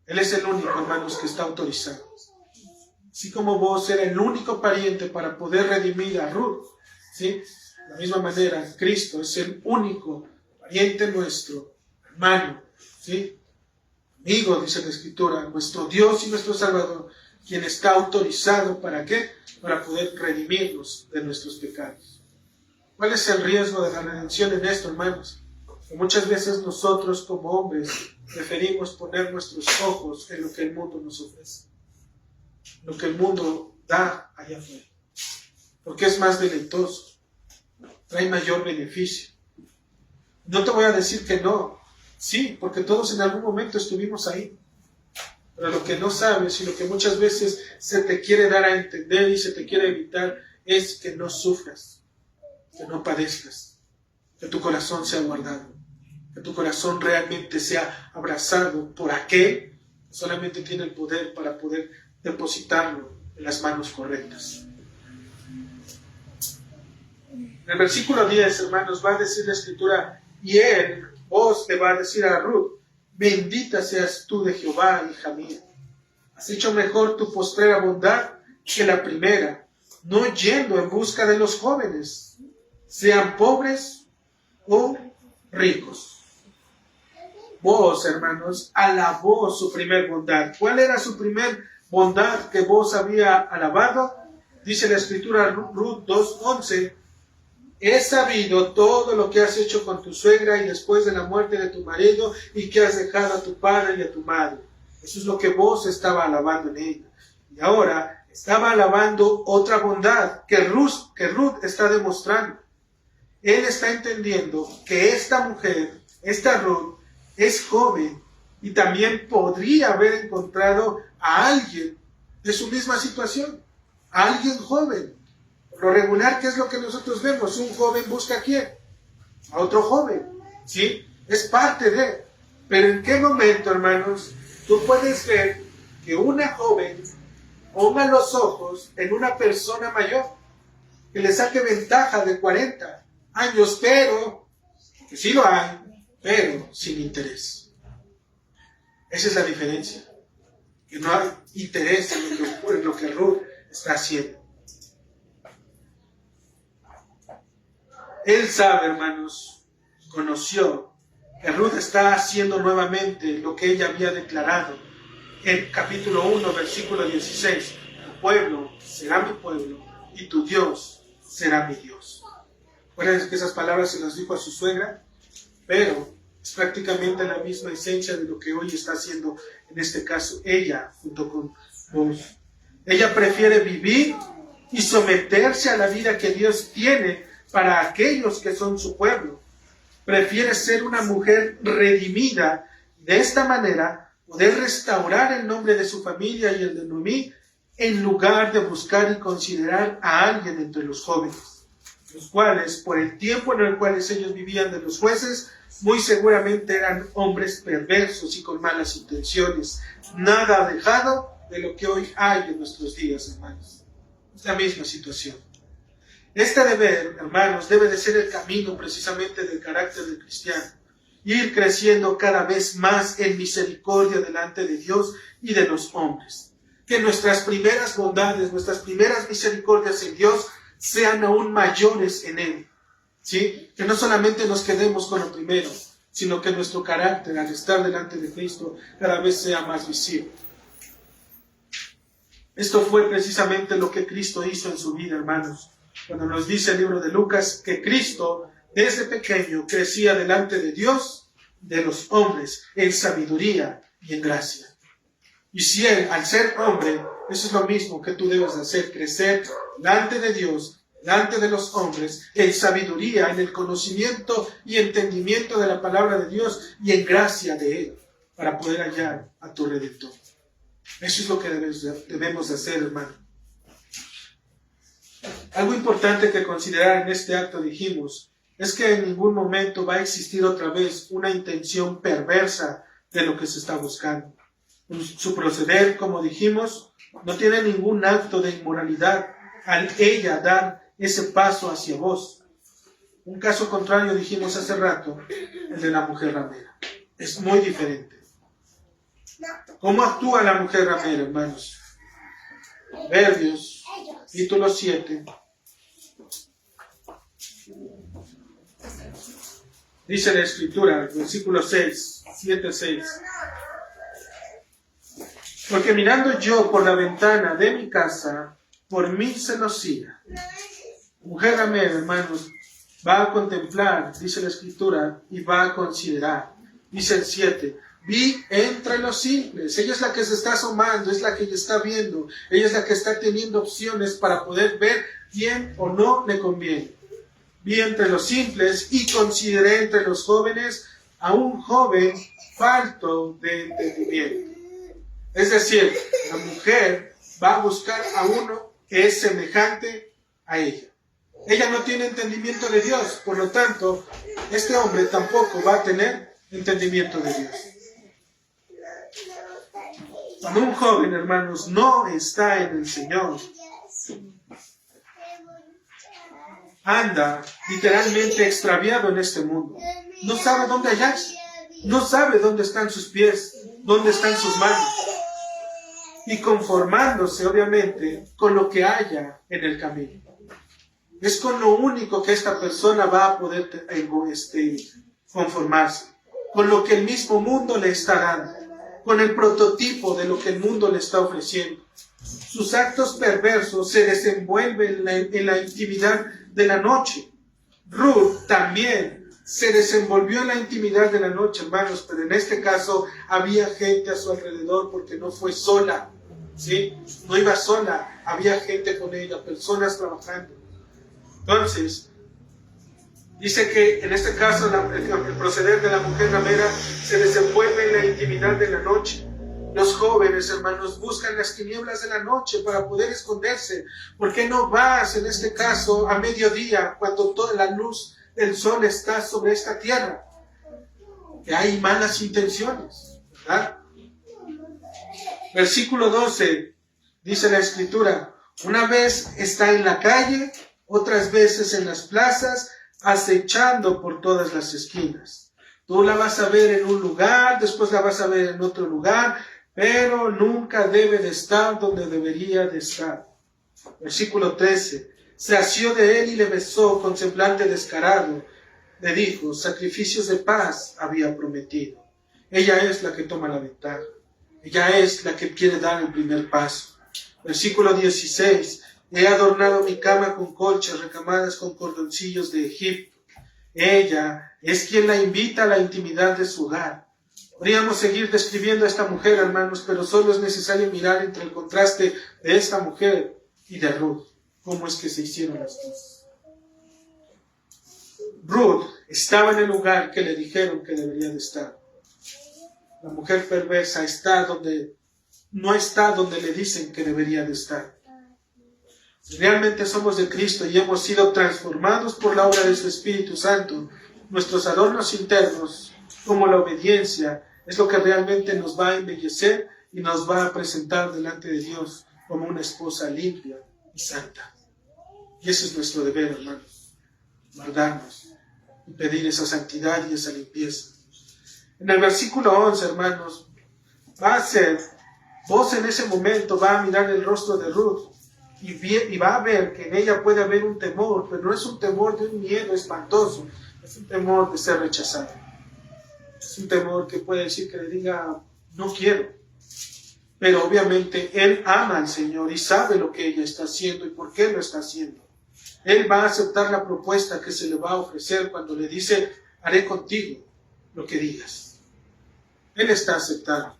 Él es el único, hermanos, que está autorizado. Así como vos eres el único pariente para poder redimir a Ruth, ¿sí? De la misma manera, Cristo es el único pariente nuestro, hermano, ¿sí? Amigo, dice la Escritura, nuestro Dios y nuestro Salvador, quien está autorizado, ¿para qué? Para poder redimirnos de nuestros pecados. ¿Cuál es el riesgo de la redención en esto, hermanos? Que muchas veces nosotros como hombres preferimos poner nuestros ojos en lo que el mundo nos ofrece, lo que el mundo da allá afuera, porque es más deleitoso, trae mayor beneficio. No te voy a decir que no, sí, porque todos en algún momento estuvimos ahí, pero lo que no sabes y lo que muchas veces se te quiere dar a entender y se te quiere evitar es que no sufras, que no padezcas, que tu corazón sea guardado, que tu corazón realmente sea abrazado por aquel que solamente tiene el poder para poder depositarlo en las manos correctas. En el versículo 10, hermanos, va a decir la Escritura, y vos le va a decir a Ruth, bendita seas tú de Jehová, hija mía. Has hecho mejor tu postrera bondad que la primera, no yendo en busca de los jóvenes, sean pobres o ricos. Vos, hermanos, alabó su primer bondad. ¿Cuál era su primer bondad que vos había alabado? Dice la Escritura, Ruth 2:11, he sabido todo lo que has hecho con tu suegra y después de la muerte de tu marido y que has dejado a tu padre y a tu madre. Eso es lo que vos estaba alabando en ella. Y ahora estaba alabando otra bondad que Ruth está demostrando. Él está entendiendo que esta mujer, esta Ruth, es joven y también podría haber encontrado a alguien de su misma situación, a alguien joven. Por lo regular, ¿qué es lo que nosotros vemos? Un joven busca a quién, a otro joven, ¿sí? Es parte de. Pero ¿en qué momento, hermanos, tú puedes ver que una joven ponga los ojos en una persona mayor que le saque ventaja de 40 años, pero, que sí lo hay, pero sin interés? Esa es la diferencia, que no hay interés en lo que Ruth está haciendo. Él sabe, hermanos, conoció que Ruth está haciendo nuevamente lo que ella había declarado en capítulo 1, versículo 16. Tu pueblo será mi pueblo y tu Dios será mi Dios. Recuerden que esas palabras se las dijo a su suegra, pero es prácticamente la misma esencia de lo que hoy está haciendo en este caso ella junto con vos. Ella prefiere vivir y someterse a la vida que Dios tiene para aquellos que son su pueblo. Prefiere ser una mujer redimida. De esta manera, poder restaurar el nombre de su familia y el de Noemí, en lugar de buscar y considerar a alguien entre los jóvenes, los cuales, por el tiempo en el cual ellos vivían de los jueces, muy seguramente eran hombres perversos y con malas intenciones. Nada alejado de lo que hoy hay en nuestros días, hermanos. Es la misma situación. Este deber, hermanos, debe de ser el camino precisamente del carácter del cristiano. Ir creciendo cada vez más en misericordia delante de Dios y de los hombres. Que nuestras primeras bondades, nuestras primeras misericordias en Dios sean aún mayores en Él. ¿Sí? Que no solamente nos quedemos con lo primero, sino que nuestro carácter al estar delante de Cristo cada vez sea más visible. Esto fue precisamente lo que Cristo hizo en su vida, hermanos. Cuando nos dice el libro de Lucas que Cristo desde pequeño crecía delante de Dios, de los hombres, en sabiduría y en gracia. Y si Él, al ser hombre, eso es lo mismo que tú debes hacer, crecer delante de Dios, delante de los hombres, en sabiduría, en el conocimiento y entendimiento de la palabra de Dios y en gracia de Él, para poder hallar a tu Redentor. Eso es lo que debemos hacer, hermano. Algo importante que considerar en este acto, dijimos, es que en ningún momento va a existir otra vez una intención perversa de lo que se está buscando. Su proceder, como dijimos, no tiene ningún acto de inmoralidad al ella dar ese paso hacia vos. Un caso contrario, dijimos hace rato, el de la mujer ramera. Es muy diferente. ¿Cómo actúa la mujer ramera, hermanos? Proverbios, capítulo 7. Dice la Escritura, versículo 6, 7-6. Porque mirando yo por la ventana de mi casa, por mi celosía. Mujer ramera, hermanos, va a contemplar, dice la Escritura, y va a considerar. Dice el 7. Vi entre los simples. Ella es la que se está asomando, es la que ella está viendo. Ella es la que está teniendo opciones para poder ver quién o no le conviene. Vi entre los simples y consideré entre los jóvenes a un joven falto de entendimiento. Es decir, la mujer va a buscar a uno que es semejante a ella. Ella no tiene entendimiento de Dios, por lo tanto, este hombre tampoco va a tener entendimiento de Dios. Cuando un joven, hermanos, no está en el Señor, anda literalmente extraviado en este mundo. No sabe dónde hallarse. No sabe dónde están sus pies, dónde están sus manos. Y conformándose, obviamente, con lo que haya en el camino. Es con lo único que esta persona va a poder conformarse. Con lo que el mismo mundo le está dando. Con el prototipo de lo que el mundo le está ofreciendo. Sus actos perversos se desenvuelven en la intimidad de la noche. Ruth también se desenvolvió en la intimidad de la noche, hermanos, pero en este caso había gente a su alrededor porque no fue sola, ¿sí? No iba sola, había gente con ella, personas trabajando. Entonces, dice que en este caso el proceder de la mujer ramera se desenvuelve en la intimidad de la noche. Los jóvenes, hermanos, buscan las tinieblas de la noche para poder esconderse. ¿Por qué no vas, en este caso, a mediodía, cuando toda la luz del sol está sobre esta tierra? Que hay malas intenciones, ¿verdad? Versículo 12, dice la Escritura, una vez está en la calle, otras veces en las plazas, acechando por todas las esquinas. Tú la vas a ver en un lugar, después la vas a ver en otro lugar, pero nunca debe de estar donde debería de estar. Versículo 13. se asió de él y le besó con semblante descarado. Le dijo, sacrificios de paz había prometido. Ella es la que toma la ventaja. Ella es la que quiere dar el primer paso. Versículo 16. He adornado mi cama con colchas recamadas con cordoncillos de Egipto. Ella es quien la invita a la intimidad de su hogar. Podríamos seguir describiendo a esta mujer, hermanos, pero solo es necesario mirar entre el contraste de esta mujer y de Ruth. ¿Cómo es que se hicieron las cosas? Ruth estaba en el lugar que le dijeron que debería de estar. La mujer perversa no está donde le dicen que debería de estar. Si realmente somos de Cristo y hemos sido transformados por la obra de su Espíritu Santo, nuestros adornos internos, como la obediencia, es lo que realmente nos va a embellecer y nos va a presentar delante de Dios como una esposa limpia y santa. Y ese es nuestro deber, hermanos, guardarnos y pedir esa santidad y esa limpieza. En el versículo 11, hermanos, vos en ese momento va a mirar el rostro de Ruth y va a ver que en ella puede haber un temor, pero no es un temor de un miedo espantoso, es un temor de ser rechazado. Es un temor que puede decir que le diga, no quiero. Pero obviamente él ama al Señor y sabe lo que ella está haciendo y por qué lo está haciendo. Él va a aceptar la propuesta que se le va a ofrecer cuando le dice, haré contigo lo que digas. Él está aceptando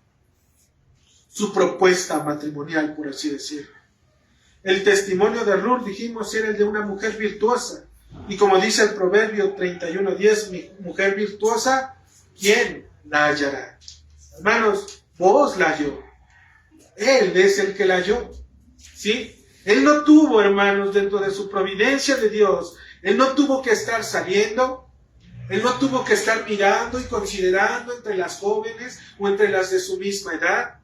su propuesta matrimonial, por así decirlo. El testimonio de Ruth, dijimos, era el de una mujer virtuosa. Y como dice el Proverbio 31:10, mi mujer virtuosa, ¿quién la hallará? Hermanos, vos la halló. Él es el que la halló. ¿Sí? Él no tuvo, hermanos, dentro de su providencia de Dios, él no tuvo que estar saliendo, él no tuvo que estar mirando y considerando entre las jóvenes o entre las de su misma edad.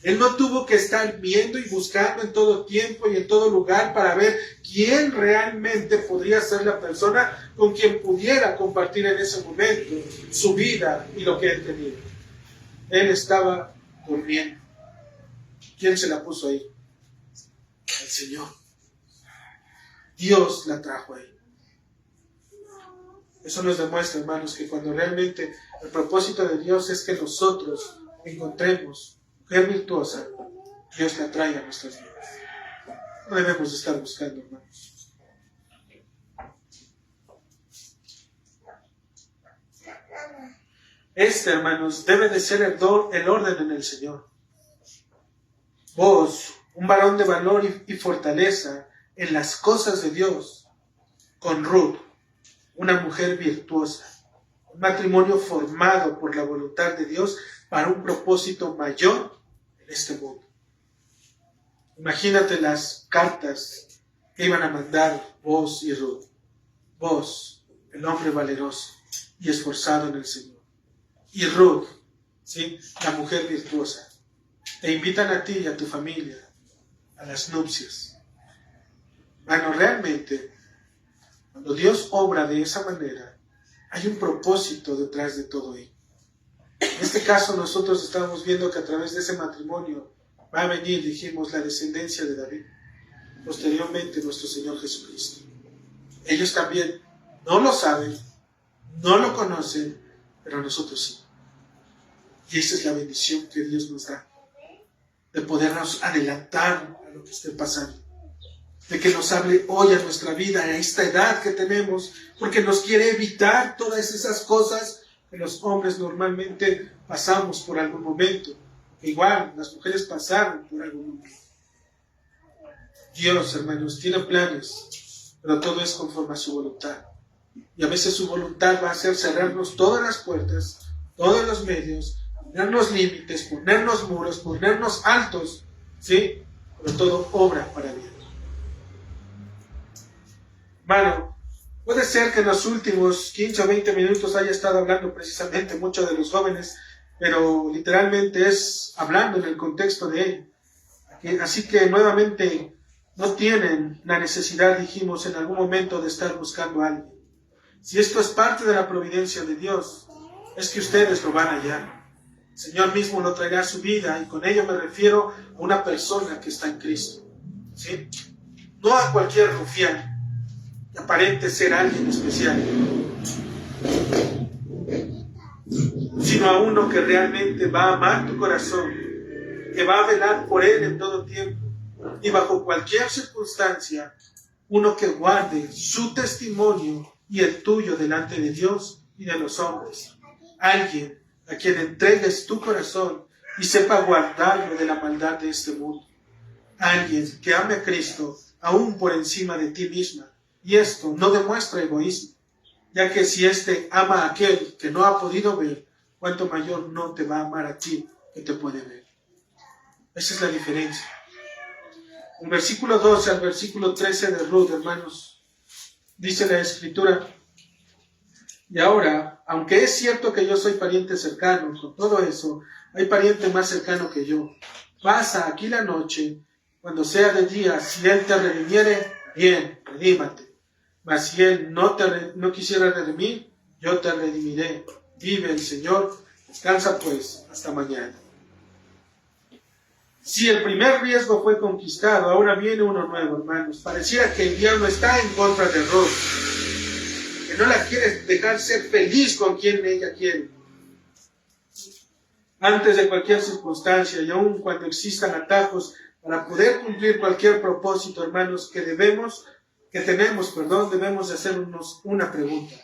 Él no tuvo que estar viendo y buscando en todo tiempo y en todo lugar para ver quién realmente podría ser la persona con quien pudiera compartir en ese momento su vida y lo que él tenía. Él estaba durmiendo. ¿Quién se la puso ahí? El Señor. Dios la trajo ahí. Eso nos demuestra, hermanos, que cuando realmente el propósito de Dios es que nosotros encontremos mujer virtuosa, Dios la trae a nuestras vidas. No debemos estar buscando, hermanos. Hermanos, debe de ser el orden en el Señor. Vos, un varón de valor y fortaleza en las cosas de Dios, con Ruth, una mujer virtuosa, un matrimonio formado por la voluntad de Dios para un propósito mayor en este mundo. Imagínate las cartas que iban a mandar vos y Ruth. Vos, el hombre valeroso y esforzado en el Señor. Y Ruth, ¿sí?, la mujer virtuosa. Te invitan a ti y a tu familia a las nupcias. Bueno, realmente, cuando Dios obra de esa manera, hay un propósito detrás de todo ello. En este caso nosotros estamos viendo que a través de ese matrimonio va a venir, dijimos, la descendencia de David. Posteriormente nuestro Señor Jesucristo. Ellos también no lo saben, no lo conocen, pero nosotros sí. Y esa es la bendición que Dios nos da, de podernos adelantar a lo que esté pasando, de que nos hable hoy a nuestra vida, a esta edad que tenemos, porque nos quiere evitar todas esas cosas que los hombres normalmente pasamos por algún momento. Igual, las mujeres pasaron por algún momento. Dios, hermanos, tiene planes, pero todo es conforme a su voluntad. Y a veces su voluntad va a ser cerrarnos todas las puertas, todos los medios, ponernos límites, ponernos muros, ponernos altos, ¿sí? Pero todo obra para bien. Bueno, puede ser que en los últimos 15 o 20 minutos haya estado hablando precisamente mucho de los jóvenes, pero literalmente es hablando en el contexto de ello. Así que nuevamente no tienen la necesidad, dijimos en algún momento, de estar buscando a alguien. Si esto es parte de la providencia de Dios, es que ustedes lo van a hallar. El Señor mismo lo traerá a su vida, y con ello me refiero a una persona que está en Cristo, ¿sí? no a cualquier rufián que aparente ser alguien especial, sino a uno que realmente va a amar tu corazón, que va a velar por él en todo tiempo y bajo cualquier circunstancia, uno que guarde su testimonio y el tuyo delante de Dios y de los hombres. Alguien a quien entregues tu corazón y sepa guardarlo de la maldad de este mundo. Alguien que ame a Cristo aún por encima de ti misma. Y esto no demuestra egoísmo, ya que si éste ama a aquel que no ha podido ver, cuánto mayor no te va a amar a ti que te puede ver. Esa es la diferencia. El versículo 12 al versículo 13 de Ruth, hermanos, dice la Escritura: y ahora, aunque es cierto que yo soy pariente cercano, con todo eso, hay pariente más cercano que yo. Pasa aquí la noche, cuando sea de día, si él te redimiere, bien, redímate. Mas si él no quisiera redimir, yo te redimiré. Vive el Señor, descansa pues hasta mañana. Si el primer riesgo fue conquistado, ahora viene uno nuevo, hermanos. Pareciera que el diablo está en contra de Ruth, que no la quiere dejar ser feliz con quien ella quiere. Antes de cualquier circunstancia y aun cuando existan atajos para poder cumplir cualquier propósito, hermanos, debemos de hacernos una pregunta.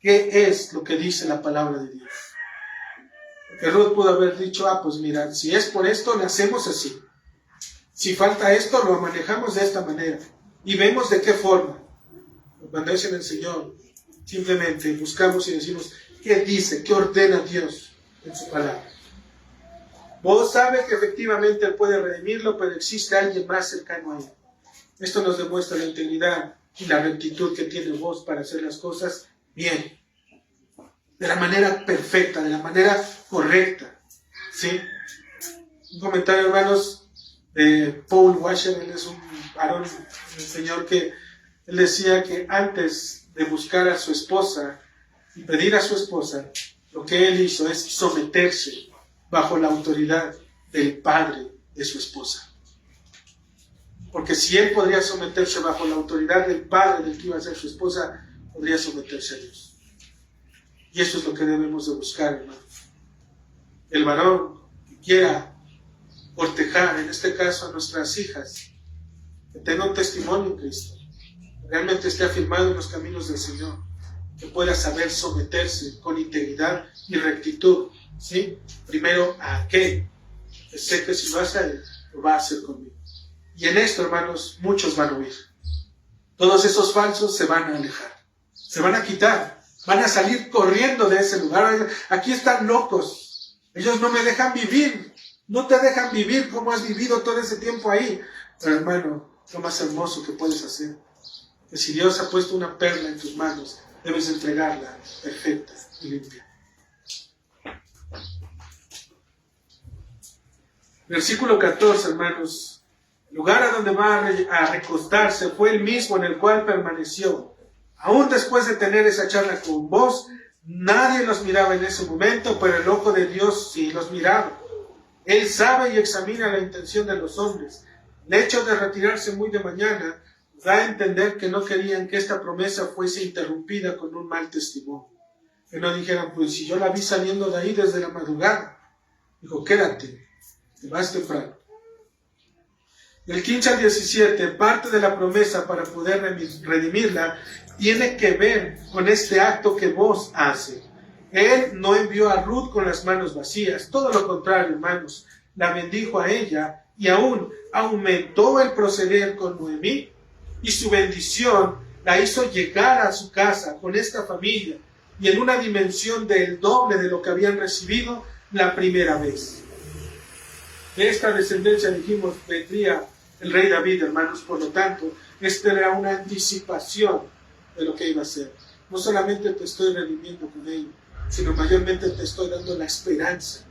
¿Qué es lo que dice la palabra de Dios? Porque Ruth pudo haber dicho, pues mira, si es por esto, lo hacemos así. Si falta esto, lo manejamos de esta manera. Y vemos de qué forma. Cuando es en el Señor, simplemente buscamos y decimos, ¿qué dice? ¿Qué ordena Dios en su palabra? Vos sabes que efectivamente Él puede redimirlo, pero existe alguien más cercano a Él. Esto nos demuestra la integridad y la rectitud que tiene vos para hacer las cosas bien, de la manera perfecta, de la manera correcta. ¿Sí? Un comentario, hermanos, de Paul Washer. Él es un varón, un señor que él decía que antes de buscar a su esposa y pedir a su esposa, lo que él hizo es someterse bajo la autoridad del padre de su esposa. Porque si él podría someterse bajo la autoridad del padre del que iba a ser su esposa, podría someterse a Dios. Y eso es lo que debemos de buscar, hermanos. El varón que quiera cortejar, en este caso a nuestras hijas, que tenga un testimonio en Cristo, realmente esté afirmado en los caminos del Señor, que pueda saber someterse con integridad y rectitud, ¿sí? Primero a aquel que sé que si lo hace a él, lo va a hacer conmigo. Y en esto, hermanos, muchos van a huir. Todos esos falsos se van a alejar, se van a quitar, van a salir corriendo de ese lugar. Aquí están locos, ellos no me dejan vivir, no te dejan vivir como has vivido todo ese tiempo ahí. Pero hermano, lo más hermoso que puedes hacer, que si Dios ha puesto una perla en tus manos, debes entregarla perfecta y limpia. Versículo 14, hermanos. El lugar a donde va a recostarse fue el mismo en el cual permaneció. Aún después de tener esa charla con vos, nadie los miraba en ese momento, pero el ojo de Dios sí los miraba. Él sabe y examina la intención de los hombres. El hecho de retirarse muy de mañana da a entender que no querían que esta promesa fuese interrumpida con un mal testimonio. Que no dijeran, pues si yo la vi saliendo de ahí desde la madrugada. Dijo, quédate, te vas temprano. Del 15 al 17, parte de la promesa para poder redimirla tiene que ver con este acto que vos haces. Él no envió a Ruth con las manos vacías, todo lo contrario, hermanos, la bendijo a ella y aún aumentó el proceder con Noemí y su bendición la hizo llegar a su casa con esta familia y en una dimensión del doble de lo que habían recibido la primera vez. De esta descendencia, dijimos, vendría el rey David, hermanos. Por lo tanto, esta era una anticipación de lo que iba a ser. No solamente te estoy redimiendo con ello, sino mayormente te estoy dando la esperanza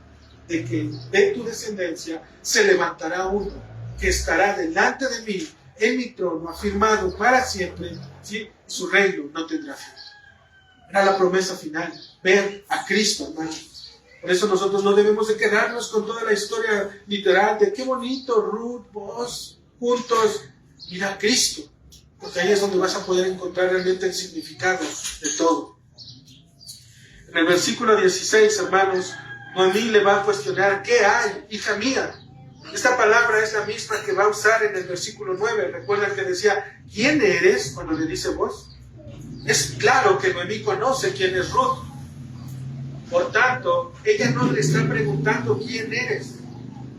de que de tu descendencia se levantará uno que estará delante de mí en mi trono, afirmado para siempre, ¿sí? Su reino no tendrá fin. Era la promesa final, ver a Cristo, hermanos. Por eso nosotros no debemos de quedarnos con toda la historia literal de qué bonito Ruth, vos, juntos. mira a Cristo, porque ahí es donde vas a poder encontrar realmente el significado de todo. En el versículo 16, hermanos, Noemí le va a cuestionar: ¿qué hay, hija mía? Esta palabra es la misma que va a usar en el versículo 9. Recuerdan que decía: ¿quién eres? Cuando le dice vos. Es claro que Noemí conoce quién es Ruth. Por tanto, ella no le está preguntando quién eres.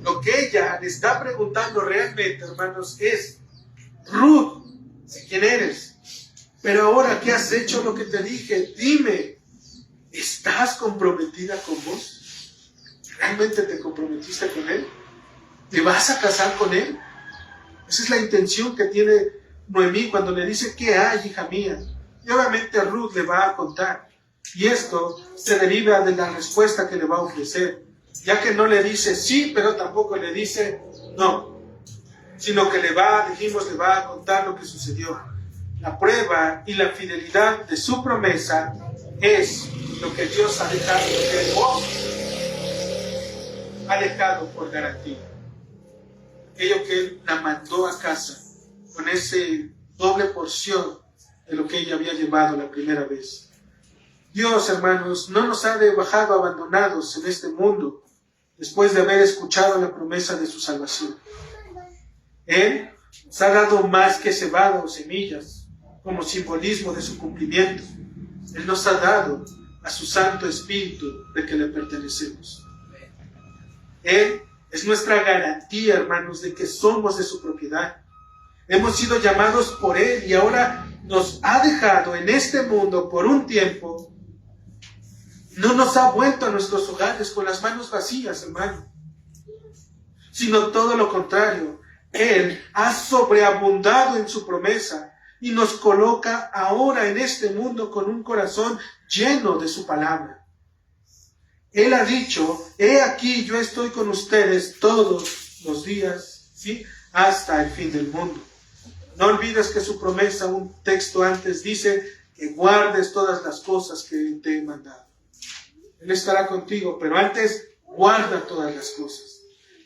Lo que ella le está preguntando realmente, hermanos, es: Ruth, sé quién eres. Pero ahora que has hecho lo que te dije, dime, ¿estás comprometida con vos? ¿Realmente te comprometiste con él? ¿Te vas a casar con él? Esa es la intención que tiene Noemí cuando le dice: ¿qué hay, hija mía? Y obviamente Ruth le va a contar. Y esto se deriva de la respuesta que le va a ofrecer, ya que no le dice sí, pero tampoco le dice no, sino que le va a contar lo que sucedió. La prueba y la fidelidad de su promesa es lo que Dios ha dejado, que vos ha dejado por garantía. Aquello que Él la mandó a casa con ese doble porción de lo que ella había llevado la primera vez. Dios, hermanos, no nos ha dejado abandonados en este mundo después de haber escuchado la promesa de su salvación. Él nos ha dado más que cebada o semillas como simbolismo de su cumplimiento. Él nos ha dado a su Santo Espíritu de que le pertenecemos. Él es nuestra garantía, hermanos, de que somos de su propiedad. Hemos sido llamados por Él y ahora nos ha dejado en este mundo por un tiempo. No nos ha vuelto a nuestros hogares con las manos vacías, hermano, sino todo lo contrario. Él ha sobreabundado en su promesa y nos coloca ahora en este mundo con un corazón lleno de su palabra. Él ha dicho: he aquí, yo estoy con ustedes todos los días, ¿sí?, hasta el fin del mundo. No olvides que su promesa, un texto antes, dice que guardes todas las cosas que te he mandado. Él estará contigo, pero antes guarda todas las cosas.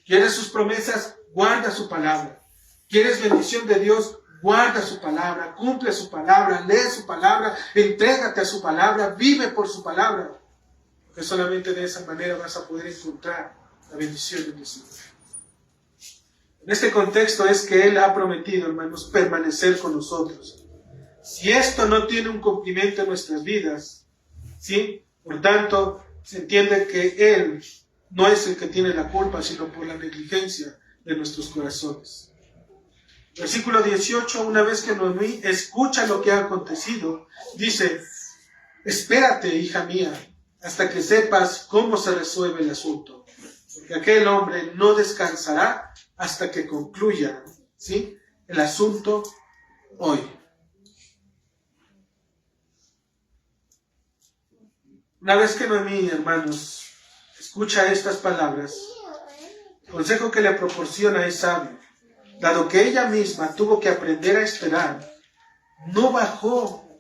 ¿Quieres sus promesas? Guarda su palabra. ¿Quieres bendición de Dios? Guarda su palabra, cumple su palabra, lee su palabra, entrégate a su palabra, vive por su palabra. Porque solamente de esa manera vas a poder encontrar la bendición de Dios. En este contexto es que Él ha prometido, hermanos, permanecer con nosotros. Si esto no tiene un cumplimiento en nuestras vidas, ¿sí?, por tanto, se entiende que Él no es el que tiene la culpa, sino por la negligencia de nuestros corazones. Versículo 18, una vez que Noemí escucha lo que ha acontecido, dice: espérate, hija mía, hasta que sepas cómo se resuelve el asunto, porque aquel hombre no descansará hasta que concluya, ¿sí?, el asunto hoy. Una vez que Noemí, hermanos, escucha estas palabras, el consejo que le proporciona es sabio. Dado que ella misma tuvo que aprender a esperar, no bajo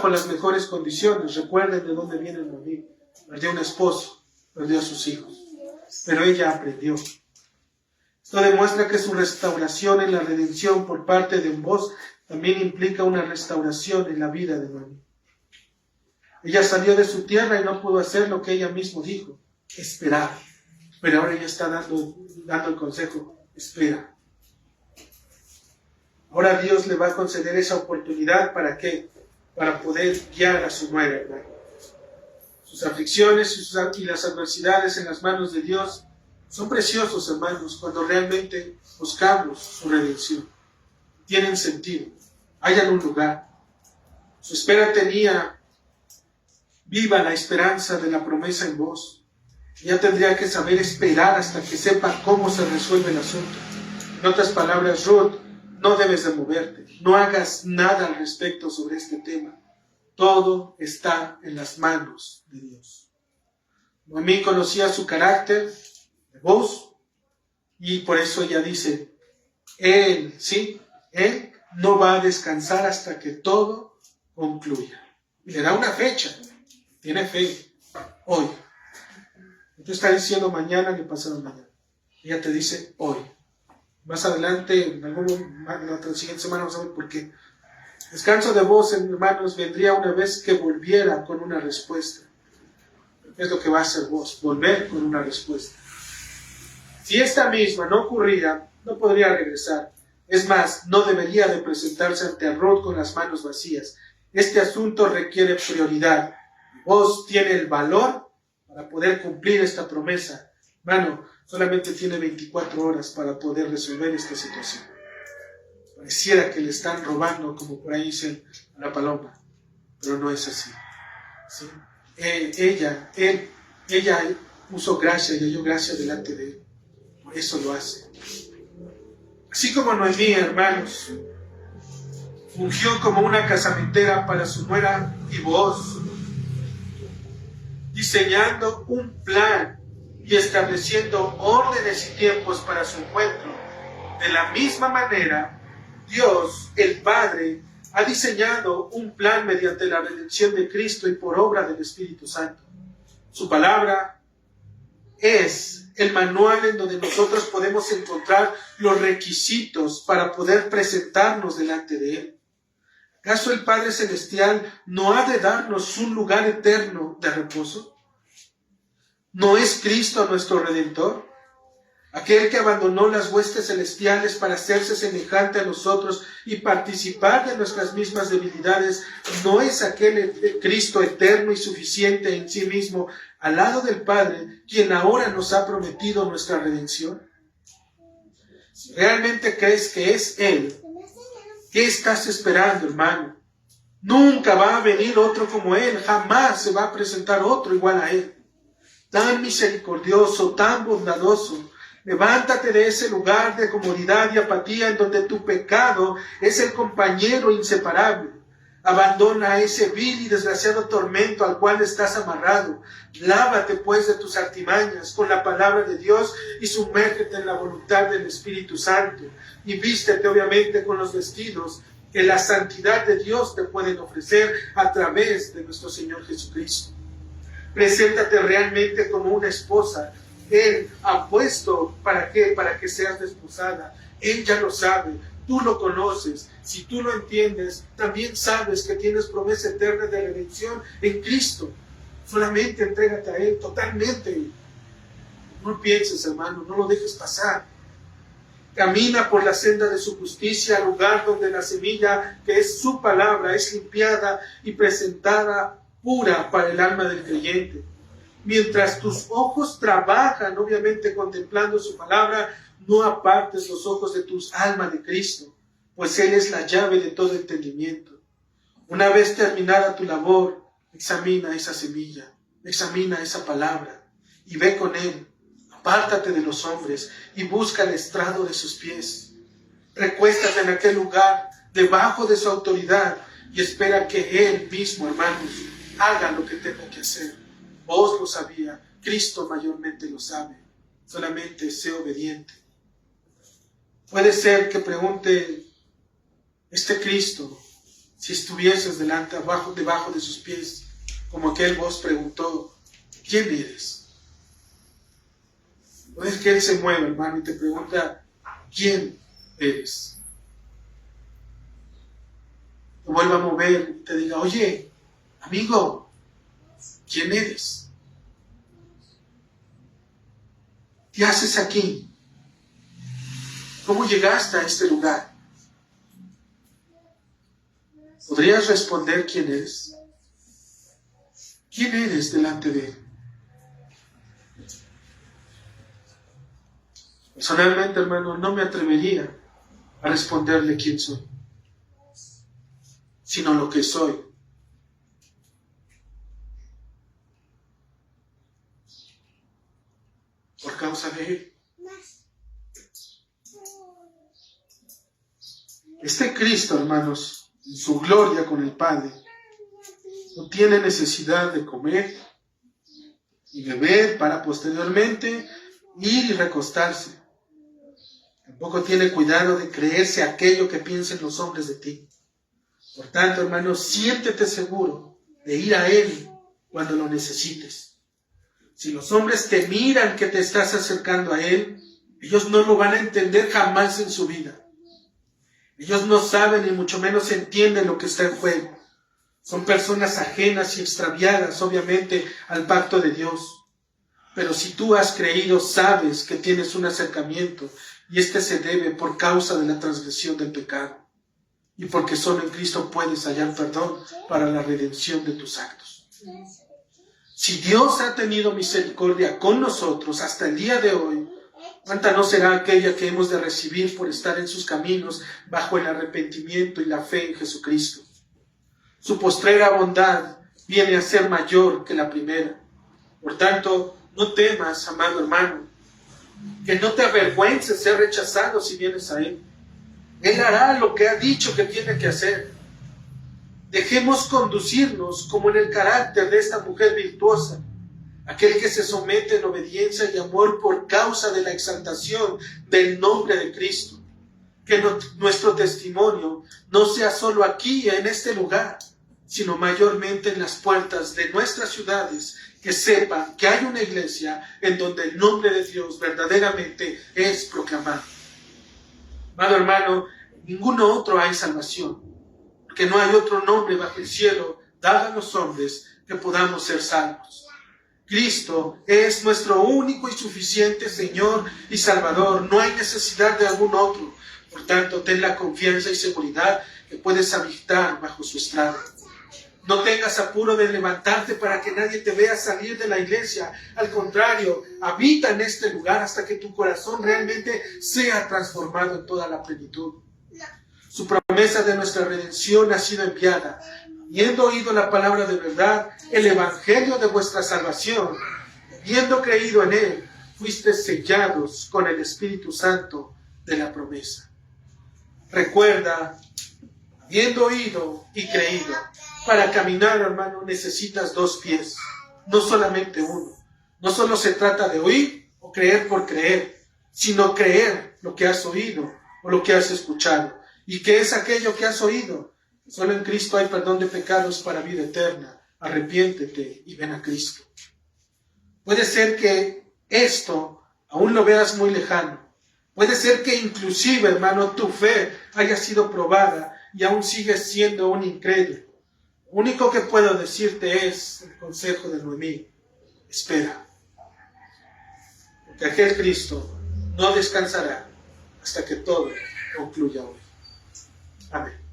las mejores condiciones. Recuerden de dónde viene Noemí. Perdió un esposo, perdió a sus hijos, pero ella aprendió. Esto demuestra que su restauración en la redención por parte de Booz también implica una restauración en la vida de Noemí. Ella salió de su tierra y no pudo hacer lo que ella misma dijo: esperar. Pero ahora ella está dando el consejo: espera. Ahora Dios le va a conceder esa oportunidad. ¿Para qué? Para poder guiar a su nuera, hermano. Sus aflicciones y las adversidades en las manos de Dios son preciosos, hermanos, cuando realmente buscamos su redención. Tienen sentido, hayan un lugar. Su espera tenía viva la esperanza de la promesa en vos. Ella tendría que saber esperar hasta que sepa cómo se resuelve el asunto. En otras palabras, Ruth, no debes de moverte. No hagas nada al respecto sobre este tema. Todo está en las manos de Dios. Noemí conocía su carácter de Booz y por eso ella dice: Él no va a descansar hasta que todo concluya. Y le da una fecha. Tiene fe. Hoy. No te está diciendo mañana ni pasado mañana. Ella te dice hoy. Más adelante, en la siguiente semana vamos a ver por qué. Descanso de voz, hermanos, vendría una vez que volviera con una respuesta. Es lo que va a hacer vos, volver con una respuesta. Si esta misma no ocurría, no podría regresar. Es más, no debería de presentarse ante Arod con las manos vacías. Este asunto requiere prioridad. Vos tiene el valor para poder cumplir esta promesa. Hermano, solamente tiene 24 horas para poder resolver esta situación. Pareciera que le están robando, como por ahí dice la paloma, pero no es así. ¿Sí? Ella puso gracia y halló gracia delante de él. Por eso lo hace. Así como Noemí, hermanos, fungió como una casamentera para su nuera y Booz, diseñando un plan y estableciendo órdenes y tiempos para su encuentro. De la misma manera, Dios, el Padre, ha diseñado un plan mediante la redención de Cristo y por obra del Espíritu Santo. Su palabra es el manual en donde nosotros podemos encontrar los requisitos para poder presentarnos delante de Él. ¿Acaso el Padre Celestial no ha de darnos un lugar eterno de reposo? ¿No es Cristo nuestro Redentor? Aquel que abandonó las huestes celestiales para hacerse semejante a nosotros y participar de nuestras mismas debilidades, ¿no es aquel Cristo eterno y suficiente en sí mismo, al lado del Padre, quien ahora nos ha prometido nuestra redención? Si realmente crees que es Él, ¿qué estás esperando, hermano? Nunca va a venir otro como Él, jamás se va a presentar otro igual a Él. Tan misericordioso, tan bondadoso. Levántate de ese lugar de comodidad y apatía en donde tu pecado es el compañero inseparable. Abandona ese vil y desgraciado tormento al cual estás amarrado. Lávate pues de tus artimañas con la palabra de Dios y sumérgete en la voluntad del Espíritu Santo. Y vístete obviamente con los vestidos que la santidad de Dios te pueden ofrecer a través de nuestro Señor Jesucristo. Preséntate realmente como una esposa. Él ha puesto para que seas desposada. Él ya lo sabe, tú lo conoces. Si tú lo entiendes, también sabes que tienes promesa eterna de redención en Cristo. Solamente entrégate a Él totalmente. No pienses, hermano, no lo dejes pasar. Camina por la senda de su justicia, al lugar donde la semilla, que es su palabra, es limpiada y presentada pura para el alma del creyente. Mientras tus ojos trabajan, obviamente contemplando su palabra, no apartes los ojos de tus almas de Cristo, pues Él es la llave de todo entendimiento. Una vez terminada tu labor, examina esa semilla, examina esa palabra y ve con Él. Apártate de los hombres y busca el estrado de sus pies. Recuéstate en aquel lugar, debajo de su autoridad, y espera que Él mismo, hermanos, haga lo que tenga que hacer. Vos lo sabía, Cristo mayormente lo sabe. Solamente sé obediente. Puede ser que pregunte este Cristo, si estuvieses debajo de sus pies, como aquel vos preguntó, ¿quién eres? No es que Él se mueva, hermano, y te pregunta, ¿quién eres? Te vuelva a mover y te diga, oye, amigo, ¿quién eres? ¿Qué haces aquí? ¿Cómo llegaste a este lugar? ¿Podrías responder quién eres? ¿Quién eres delante de Él? Personalmente, hermano, no me atrevería a responderle quién soy, sino lo que soy. Por causa de Él. Este Cristo, hermanos, en su gloria con el Padre, no tiene necesidad de comer y beber para posteriormente ir y recostarse. Tampoco tiene cuidado de creerse aquello que piensen los hombres de ti. Por tanto, hermanos, siéntete seguro de ir a Él cuando lo necesites. Si los hombres te miran que te estás acercando a Él, Ellos no lo van a entender jamás en su vida. Ellos no saben ni mucho menos entienden lo que está en juego. Son personas ajenas y extraviadas, obviamente, al pacto de Dios. Pero si tú has creído, sabes que tienes un acercamiento, y este se debe por causa de la transgresión del pecado, y porque solo en Cristo puedes hallar perdón para la redención de tus actos. Si Dios ha tenido misericordia con nosotros hasta el día de hoy, ¿cuánta no será aquella que hemos de recibir por estar en sus caminos bajo el arrepentimiento y la fe en Jesucristo? Su postrera bondad viene a ser mayor que la primera. Por tanto, no temas, amado hermano, que no te avergüences ser rechazado si vienes a Él. Él hará lo que ha dicho que tiene que hacer. Dejemos conducirnos como en el carácter de esta mujer virtuosa, aquel que se somete en obediencia y amor por causa de la exaltación del nombre de Cristo. Que nuestro testimonio no sea solo aquí, en este lugar, sino mayormente en las puertas de nuestras ciudades, que sepan que hay una iglesia en donde el nombre de Dios verdaderamente es proclamado. Amado hermano, en ninguno otro hay salvación, porque no hay otro nombre bajo el cielo dado a los hombres que podamos ser salvos. Cristo es nuestro único y suficiente Señor y Salvador. No hay necesidad de algún otro. Por tanto, ten la confianza y seguridad que puedes habitar bajo su estrado. No tengas apuro de levantarte para que nadie te vea salir de la iglesia. Al contrario, habita en este lugar hasta que tu corazón realmente sea transformado en toda la plenitud. Su promesa de nuestra redención ha sido enviada. Habiendo oído la palabra de verdad, el evangelio de vuestra salvación, habiendo creído en él, fuiste sellados con el Espíritu Santo de la promesa. Recuerda, habiendo oído y creído, para caminar, hermano, necesitas 2 pies, no solamente uno. No solo se trata de oír o creer por creer, sino creer lo que has oído o lo que has escuchado. ¿Y qué es aquello que has oído? Solo en Cristo hay perdón de pecados para vida eterna. Arrepiéntete y ven a Cristo. Puede ser que esto aún lo veas muy lejano. Puede ser que inclusive, hermano, tu fe haya sido probada y aún sigues siendo un incrédulo. Lo único que puedo decirte es el consejo de Noemí: espera, porque aquel Cristo no descansará hasta que todo concluya hoy. Amén.